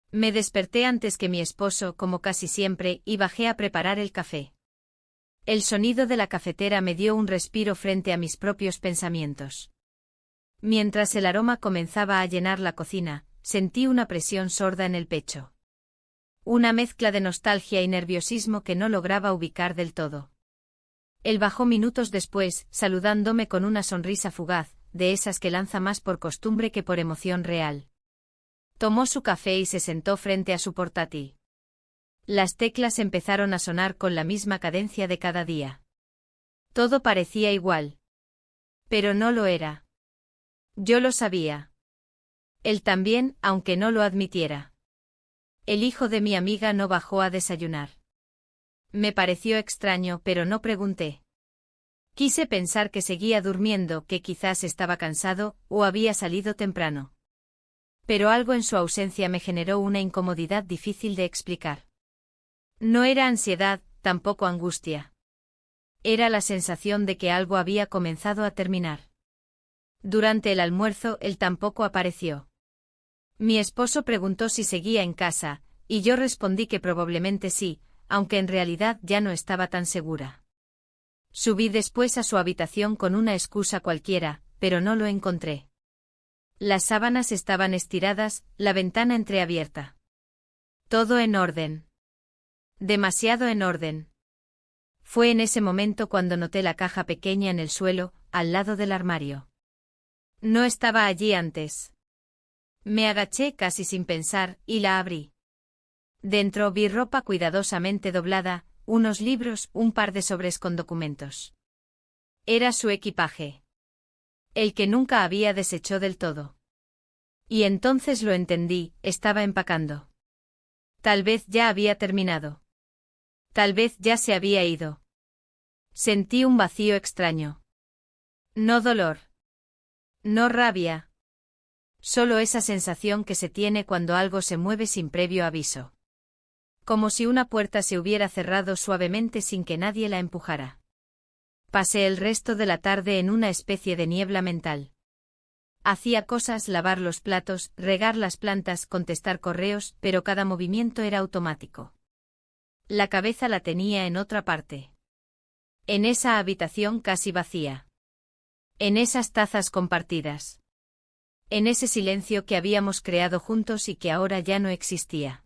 Me desperté antes que mi esposo, como casi siempre, y bajé a preparar el café. El sonido de la cafetera me dio un respiro frente a mis propios pensamientos. Mientras el aroma comenzaba a llenar la cocina, sentí una presión sorda en el pecho. Una mezcla de nostalgia y nerviosismo que no lograba ubicar del todo. Él bajó minutos después, saludándome con una sonrisa fugaz, de esas que lanza más por costumbre que por emoción real. Tomó su café y se sentó frente a su portátil. Las teclas empezaron a sonar con la misma cadencia de cada día. Todo parecía igual. Pero no lo era. Yo lo sabía. Él también, aunque no lo admitiera. El hijo de mi amiga no bajó a desayunar. Me pareció extraño, pero no pregunté. Quise pensar que seguía durmiendo, que quizás estaba cansado, o había salido temprano. Pero algo en su ausencia me generó una incomodidad difícil de explicar. No era ansiedad, tampoco angustia. Era la sensación de que algo había comenzado a terminar. Durante el almuerzo él tampoco apareció. Mi esposo preguntó si seguía en casa, y yo respondí que probablemente sí, aunque en realidad ya no estaba tan segura. Subí después a su habitación con una excusa cualquiera, pero no lo encontré. Las sábanas estaban estiradas, la ventana entreabierta. Todo en orden. Demasiado en orden. Fue en ese momento cuando noté la caja pequeña en el suelo, al lado del armario. No estaba allí antes. Me agaché casi sin pensar, y la abrí. Dentro vi ropa cuidadosamente doblada, unos libros, un par de sobres con documentos. Era su equipaje. El que nunca había desechado del todo. Y entonces lo entendí, estaba empacando. Tal vez ya había terminado. Tal vez ya se había ido. Sentí un vacío extraño. No dolor. No rabia. Solo esa sensación que se tiene cuando algo se mueve sin previo aviso. Como si una puerta se hubiera cerrado suavemente sin que nadie la empujara. Pasé el resto de la tarde en una especie de niebla mental. Hacía cosas, lavar los platos, regar las plantas, contestar correos, pero cada movimiento era automático. La cabeza la tenía en otra parte. En esa habitación casi vacía. En esas tazas compartidas. En ese silencio que habíamos creado juntos y que ahora ya no existía.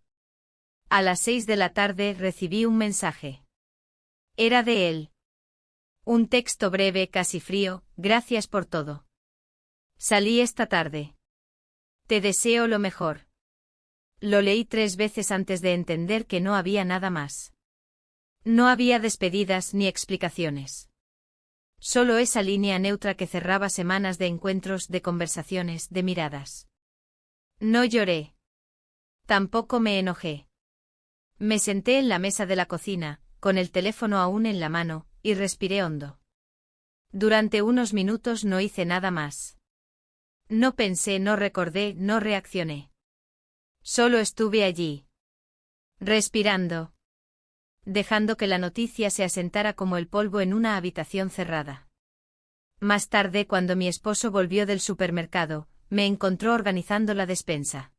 A las 6 de la tarde recibí un mensaje. Era de él. Un texto breve, casi frío: gracias por todo. Salí esta tarde. Te deseo lo mejor. Lo leí 3 veces antes de entender que no había nada más. No había despedidas ni explicaciones. Solo esa línea neutra que cerraba semanas de encuentros, de conversaciones, de miradas. No lloré. Tampoco me enojé. Me senté en la mesa de la cocina, con el teléfono aún en la mano, y respiré hondo. Durante unos minutos no hice nada más. No pensé, no recordé, no reaccioné. Solo estuve allí. Respirando. Dejando que la noticia se asentara como el polvo en una habitación cerrada. Más tarde, cuando mi esposo volvió del supermercado, me encontró organizando la despensa.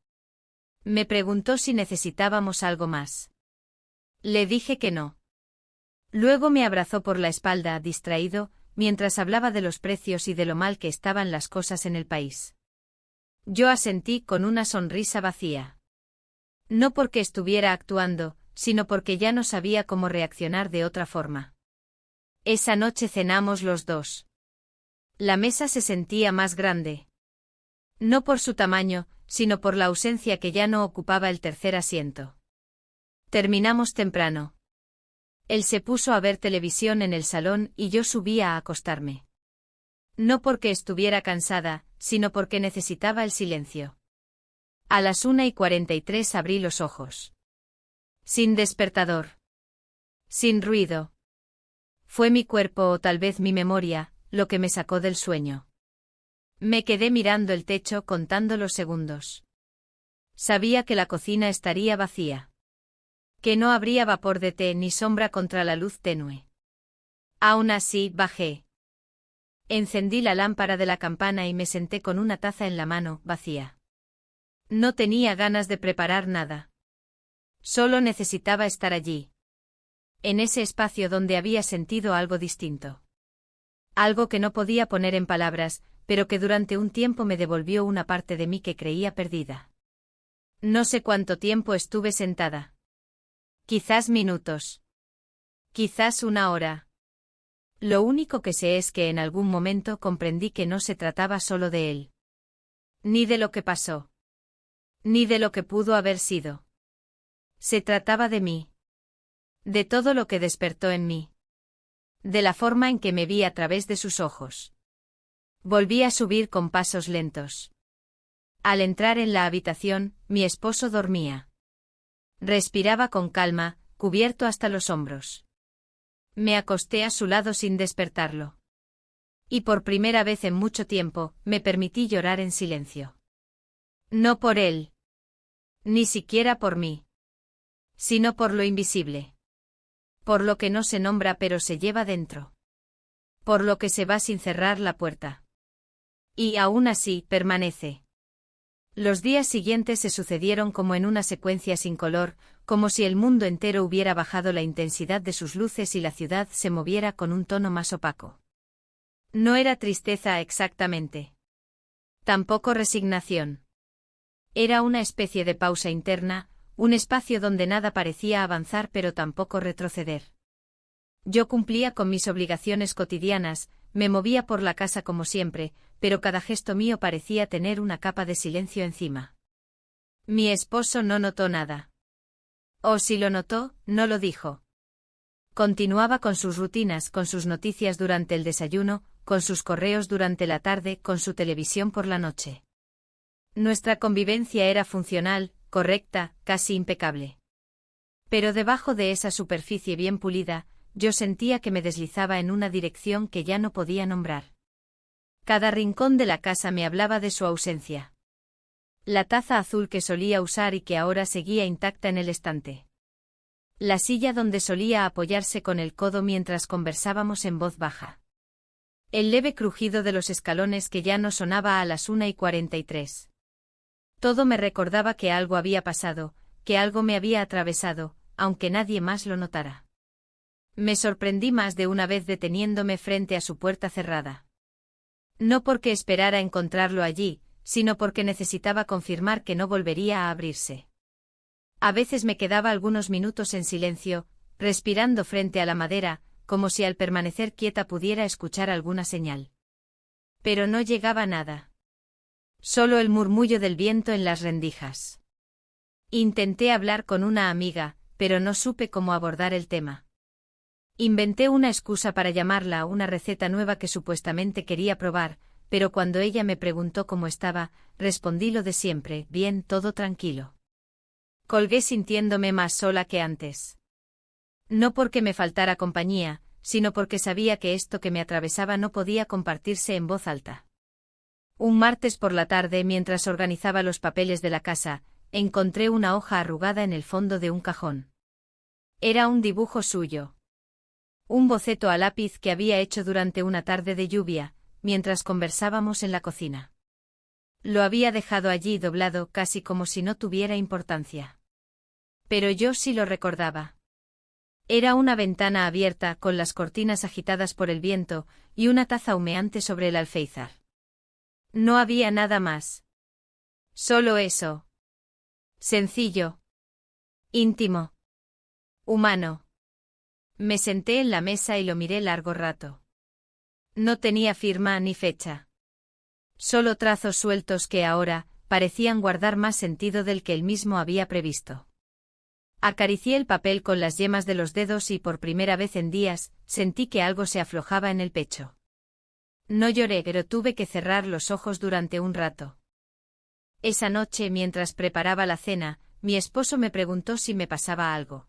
Me preguntó si necesitábamos algo más. Le dije que no. Luego me abrazó por la espalda, distraído, mientras hablaba de los precios y de lo mal que estaban las cosas en el país. Yo asentí con una sonrisa vacía. No porque estuviera actuando, sino porque ya no sabía cómo reaccionar de otra forma. Esa noche cenamos los dos. La mesa se sentía más grande. No por su tamaño, sino por la ausencia que ya no ocupaba el tercer asiento. Terminamos temprano. Él se puso a ver televisión en el salón y yo subí a acostarme. No porque estuviera cansada, sino porque necesitaba el silencio. A las 1:43 abrí los ojos. Sin despertador. Sin ruido. Fue mi cuerpo o tal vez mi memoria, lo que me sacó del sueño. Me quedé mirando el techo contando los segundos. Sabía que la cocina estaría vacía. Que no habría vapor de té ni sombra contra la luz tenue. Aún así, bajé. Encendí la lámpara de la campana y me senté con una taza en la mano, vacía. No tenía ganas de preparar nada. Solo necesitaba estar allí. En ese espacio donde había sentido algo distinto. Algo que no podía poner en palabras, pero que durante un tiempo me devolvió una parte de mí que creía perdida. No sé cuánto tiempo estuve sentada. Quizás minutos. Quizás una hora. Lo único que sé es que en algún momento comprendí que no se trataba solo de él. Ni de lo que pasó. Ni de lo que pudo haber sido. Se trataba de mí. De todo lo que despertó en mí. De la forma en que me vi a través de sus ojos. Volví a subir con pasos lentos. Al entrar en la habitación, mi esposo dormía. Respiraba con calma, cubierto hasta los hombros. Me acosté a su lado sin despertarlo. Y por primera vez en mucho tiempo, me permití llorar en silencio. No por él. Ni siquiera por mí. Sino por lo invisible. Por lo que no se nombra pero se lleva dentro. Por lo que se va sin cerrar la puerta. Y aún así, permanece. Los días siguientes se sucedieron como en una secuencia sin color, como si el mundo entero hubiera bajado la intensidad de sus luces y la ciudad se moviera con un tono más opaco. No era tristeza exactamente. Tampoco resignación. Era una especie de pausa interna, un espacio donde nada parecía avanzar pero tampoco retroceder. Yo cumplía con mis obligaciones cotidianas, me movía por la casa como siempre, pero cada gesto mío parecía tener una capa de silencio encima. Mi esposo no notó nada. O si lo notó, no lo dijo. Continuaba con sus rutinas, con sus noticias durante el desayuno, con sus correos durante la tarde, con su televisión por la noche. Nuestra convivencia era funcional, correcta, casi impecable. Pero debajo de esa superficie bien pulida, yo sentía que me deslizaba en una dirección que ya no podía nombrar. Cada rincón de la casa me hablaba de su ausencia. La taza azul que solía usar y que ahora seguía intacta en el estante. La silla donde solía apoyarse con el codo mientras conversábamos en voz baja. El leve crujido de los escalones que ya no sonaba a las 1:43. Todo me recordaba que algo había pasado, que algo me había atravesado, aunque nadie más lo notara. Me sorprendí más de una vez deteniéndome frente a su puerta cerrada. No porque esperara encontrarlo allí, sino porque necesitaba confirmar que no volvería a abrirse. A veces me quedaba algunos minutos en silencio, respirando frente a la madera, como si al permanecer quieta pudiera escuchar alguna señal. Pero no llegaba nada. Solo el murmullo del viento en las rendijas. Intenté hablar con una amiga, pero no supe cómo abordar el tema. Inventé una excusa para llamarla a una receta nueva que supuestamente quería probar, pero cuando ella me preguntó cómo estaba, respondí lo de siempre: bien, todo tranquilo. Colgué sintiéndome más sola que antes. No porque me faltara compañía, sino porque sabía que esto que me atravesaba no podía compartirse en voz alta. Un martes por la tarde, mientras organizaba los papeles de la casa, encontré una hoja arrugada en el fondo de un cajón. Era un dibujo suyo. Un boceto a lápiz que había hecho durante una tarde de lluvia, mientras conversábamos en la cocina. Lo había dejado allí doblado casi como si no tuviera importancia. Pero yo sí lo recordaba. Era una ventana abierta con las cortinas agitadas por el viento y una taza humeante sobre el alféizar. No había nada más. Solo eso. Sencillo. Íntimo. Humano. Me senté en la mesa y lo miré largo rato. No tenía firma ni fecha. Solo trazos sueltos que ahora parecían guardar más sentido del que él mismo había previsto. Acaricié el papel con las yemas de los dedos y por primera vez en días sentí que algo se aflojaba en el pecho. No lloré, pero tuve que cerrar los ojos durante un rato. Esa noche, mientras preparaba la cena, mi esposo me preguntó si me pasaba algo.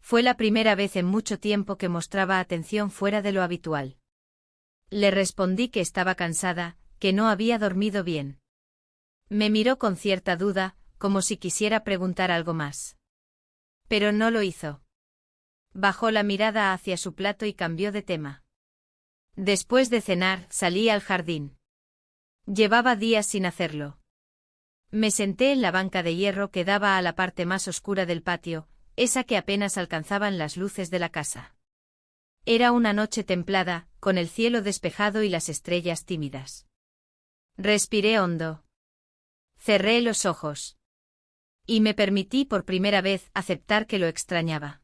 Fue la primera vez en mucho tiempo que mostraba atención fuera de lo habitual. Le respondí que estaba cansada, que no había dormido bien. Me miró con cierta duda, como si quisiera preguntar algo más. Pero no lo hizo. Bajó la mirada hacia su plato y cambió de tema. Después de cenar, salí al jardín. Llevaba días sin hacerlo. Me senté en la banca de hierro que daba a la parte más oscura del patio, esa que apenas alcanzaban las luces de la casa. Era una noche templada, con el cielo despejado y las estrellas tímidas. Respiré hondo. Cerré los ojos. Y me permití por primera vez aceptar que lo extrañaba.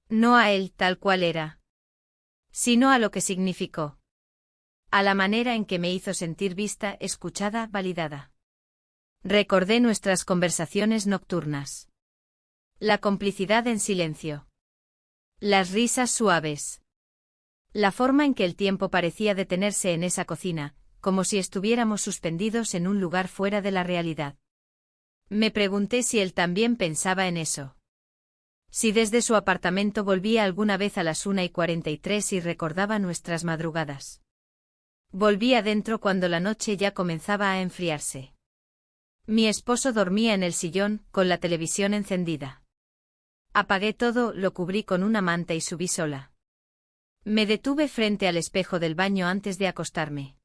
No a él tal cual era, sino a lo que significó. A la manera en que me hizo sentir vista, escuchada, validada. Recordé nuestras conversaciones nocturnas. La complicidad en silencio. Las risas suaves. La forma en que el tiempo parecía detenerse en esa cocina, como si estuviéramos suspendidos en un lugar fuera de la realidad. Me pregunté si él también pensaba en eso. Si desde su apartamento volvía alguna vez a las 1:43 y recordaba nuestras madrugadas. Volví adentro cuando la noche ya comenzaba a enfriarse. Mi esposo dormía en el sillón, con la televisión encendida. Apagué todo, lo cubrí con una manta y subí sola. Me detuve frente al espejo del baño antes de acostarme.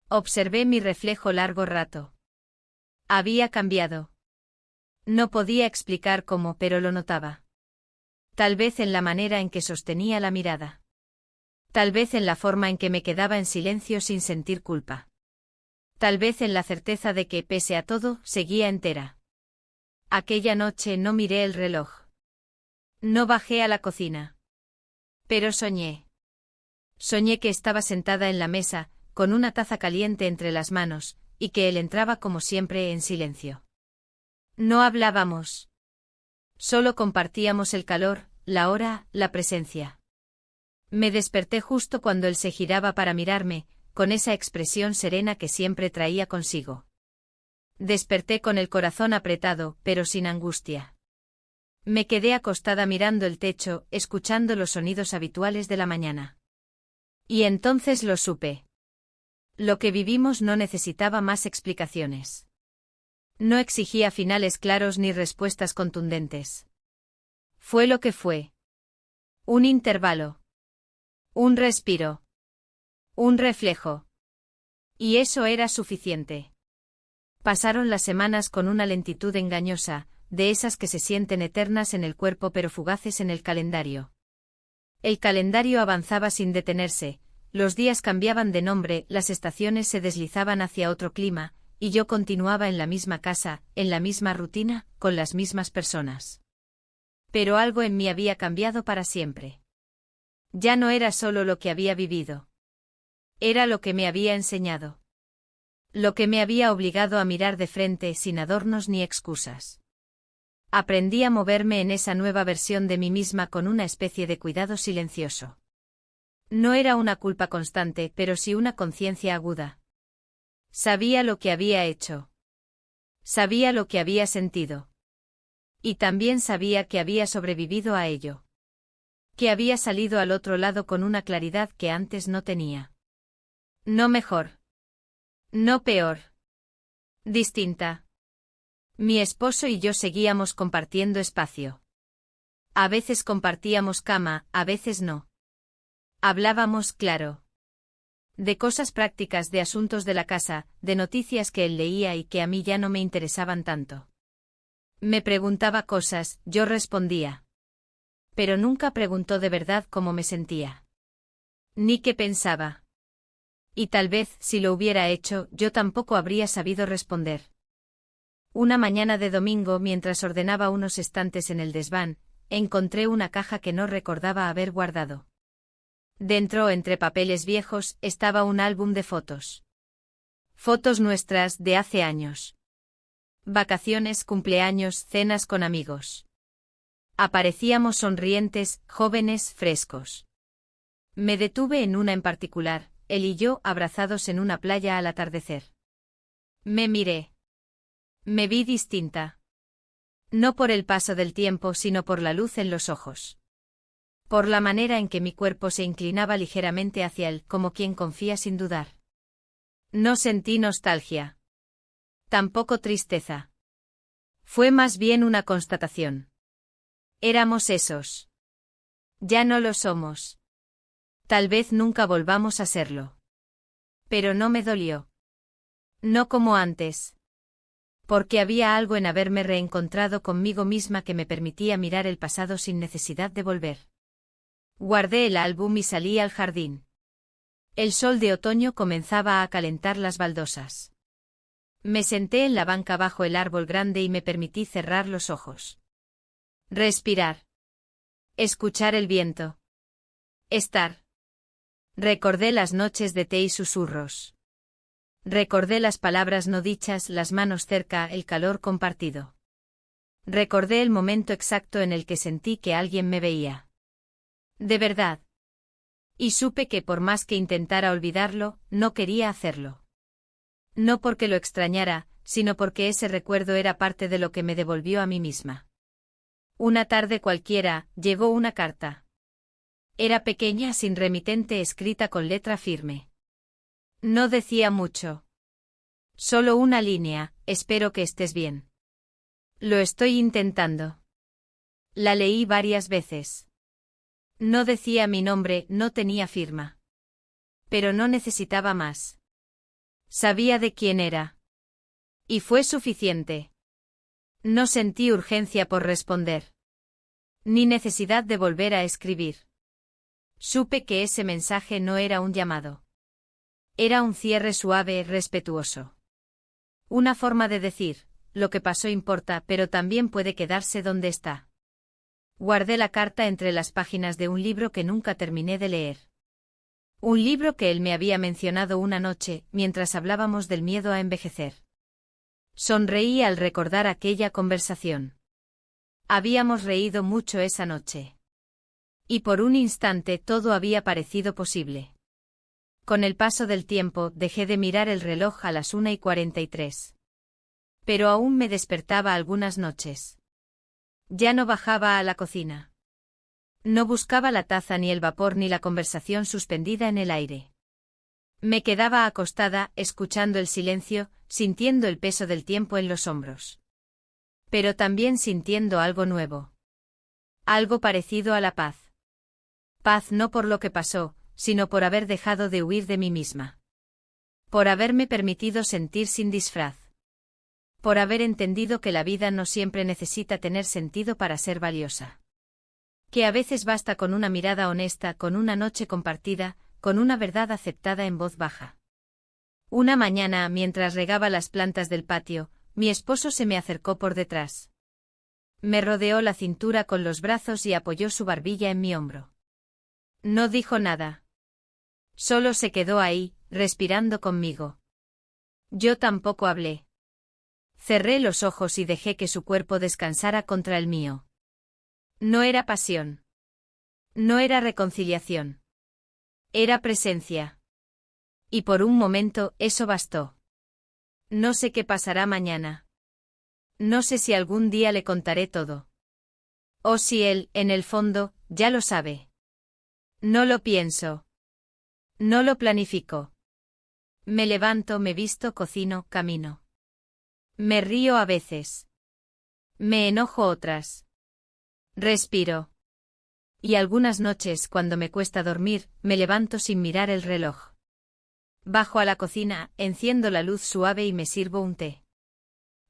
Observé mi reflejo largo rato. Había cambiado. No podía explicar cómo, pero lo notaba. Tal vez en la manera en que sostenía la mirada. Tal vez en la forma en que me quedaba en silencio sin sentir culpa. Tal vez en la certeza de que, pese a todo, seguía entera. Aquella noche no miré el reloj. No bajé a la cocina. Pero soñé. Soñé que estaba sentada en la mesa, con una taza caliente entre las manos, y que él entraba como siempre en silencio. No hablábamos. Solo compartíamos el calor, la hora, la presencia. Me desperté justo cuando él se giraba para mirarme, con esa expresión serena que siempre traía consigo. Desperté con el corazón apretado, pero sin angustia. Me quedé acostada mirando el techo, escuchando los sonidos habituales de la mañana. Y entonces lo supe. Lo que vivimos no necesitaba más explicaciones. No exigía finales claros ni respuestas contundentes. Fue lo que fue. Un intervalo. Un respiro. Un reflejo. Y eso era suficiente. Pasaron las semanas con una lentitud engañosa, de esas que se sienten eternas en el cuerpo pero fugaces en el calendario. El calendario avanzaba sin detenerse, los días cambiaban de nombre, las estaciones se deslizaban hacia otro clima, y yo continuaba en la misma casa, en la misma rutina, con las mismas personas. Pero algo en mí había cambiado para siempre. Ya no era solo lo que había vivido. Era lo que me había enseñado. Lo que me había obligado a mirar de frente sin adornos ni excusas. Aprendí a moverme en esa nueva versión de mí misma con una especie de cuidado silencioso. No era una culpa constante, pero sí una conciencia aguda. Sabía lo que había hecho. Sabía lo que había sentido. Y también sabía que había sobrevivido a ello. Que había salido al otro lado con una claridad que antes no tenía. No mejor. No peor. Distinta. Mi esposo y yo seguíamos compartiendo espacio. A veces compartíamos cama, a veces no. Hablábamos claro. De cosas prácticas, de asuntos de la casa, de noticias que él leía y que a mí ya no me interesaban tanto. Me preguntaba cosas, yo respondía. Pero nunca preguntó de verdad cómo me sentía. Ni qué pensaba. Y tal vez, si lo hubiera hecho, yo tampoco habría sabido responder. Una mañana de domingo, mientras ordenaba unos estantes en el desván, encontré una caja que no recordaba haber guardado. Dentro, entre papeles viejos, estaba un álbum de fotos. Fotos nuestras de hace años. Vacaciones, cumpleaños, cenas con amigos. Aparecíamos sonrientes, jóvenes, frescos. Me detuve en una en particular, él y yo abrazados en una playa al atardecer. Me miré. Me vi distinta. No por el paso del tiempo, sino por la luz en los ojos. Por la manera en que mi cuerpo se inclinaba ligeramente hacia él, como quien confía sin dudar. No sentí nostalgia. Tampoco tristeza. Fue más bien una constatación. Éramos esos. Ya no lo somos. Tal vez nunca volvamos a serlo. Pero no me dolió. No como antes. Porque había algo en haberme reencontrado conmigo misma que me permitía mirar el pasado sin necesidad de volver. Guardé el álbum y salí al jardín. El sol de otoño comenzaba a calentar las baldosas. Me senté en la banca bajo el árbol grande y me permití cerrar los ojos. Respirar. Escuchar el viento. Estar. Recordé las noches de té y susurros. Recordé las palabras no dichas, las manos cerca, el calor compartido. Recordé el momento exacto en el que sentí que alguien me veía. De verdad. Y supe que por más que intentara olvidarlo, no quería hacerlo. No porque lo extrañara, sino porque ese recuerdo era parte de lo que me devolvió a mí misma. Una tarde cualquiera, llegó una carta. Era pequeña, sin remitente, escrita con letra firme. No decía mucho. Solo una línea: espero que estés bien. Lo estoy intentando. La leí varias veces. No decía mi nombre, no tenía firma. Pero no necesitaba más. Sabía de quién era. Y fue suficiente. No sentí urgencia por responder. Ni necesidad de volver a escribir. Supe que ese mensaje no era un llamado. Era un cierre suave, respetuoso. Una forma de decir, lo que pasó importa, pero también puede quedarse donde está. Guardé la carta entre las páginas de un libro que nunca terminé de leer. Un libro que él me había mencionado una noche, mientras hablábamos del miedo a envejecer. Sonreí al recordar aquella conversación. Habíamos reído mucho esa noche. Y por un instante todo había parecido posible. Con el paso del tiempo dejé de mirar el reloj a las 1:43. Pero aún me despertaba algunas noches. Ya no bajaba a la cocina. No buscaba la taza ni el vapor ni la conversación suspendida en el aire. Me quedaba acostada, escuchando el silencio, sintiendo el peso del tiempo en los hombros. Pero también sintiendo algo nuevo. Algo parecido a la paz. Paz no por lo que pasó, sino por haber dejado de huir de mí misma. Por haberme permitido sentir sin disfraz. Por haber entendido que la vida no siempre necesita tener sentido para ser valiosa. Que a veces basta con una mirada honesta, con una noche compartida, con una verdad aceptada en voz baja. Una mañana, mientras regaba las plantas del patio, mi esposo se me acercó por detrás. Me rodeó la cintura con los brazos y apoyó su barbilla en mi hombro. No dijo nada. Solo se quedó ahí, respirando conmigo. Yo tampoco hablé. Cerré los ojos y dejé que su cuerpo descansara contra el mío. No era pasión. No era reconciliación. Era presencia. Y por un momento eso bastó. No sé qué pasará mañana. No sé si algún día le contaré todo. O si él, en el fondo, ya lo sabe. No lo pienso. No lo planifico. Me levanto, me visto, cocino, camino. Me río a veces. Me enojo otras. Respiro. Y algunas noches, cuando me cuesta dormir, me levanto sin mirar el reloj. Bajo a la cocina, enciendo la luz suave y me sirvo un té.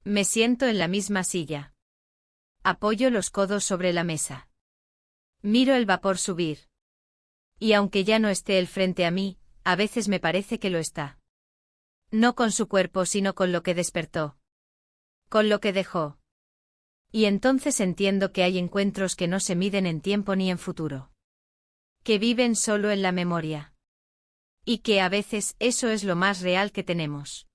Me siento en la misma silla. Apoyo los codos sobre la mesa. Miro el vapor subir. Y aunque ya no esté él frente a mí, a veces me parece que lo está. No con su cuerpo, sino con lo que despertó. Con lo que dejó. Y entonces entiendo que hay encuentros que no se miden en tiempo ni en futuro. Que viven solo en la memoria. Y que a veces eso es lo más real que tenemos.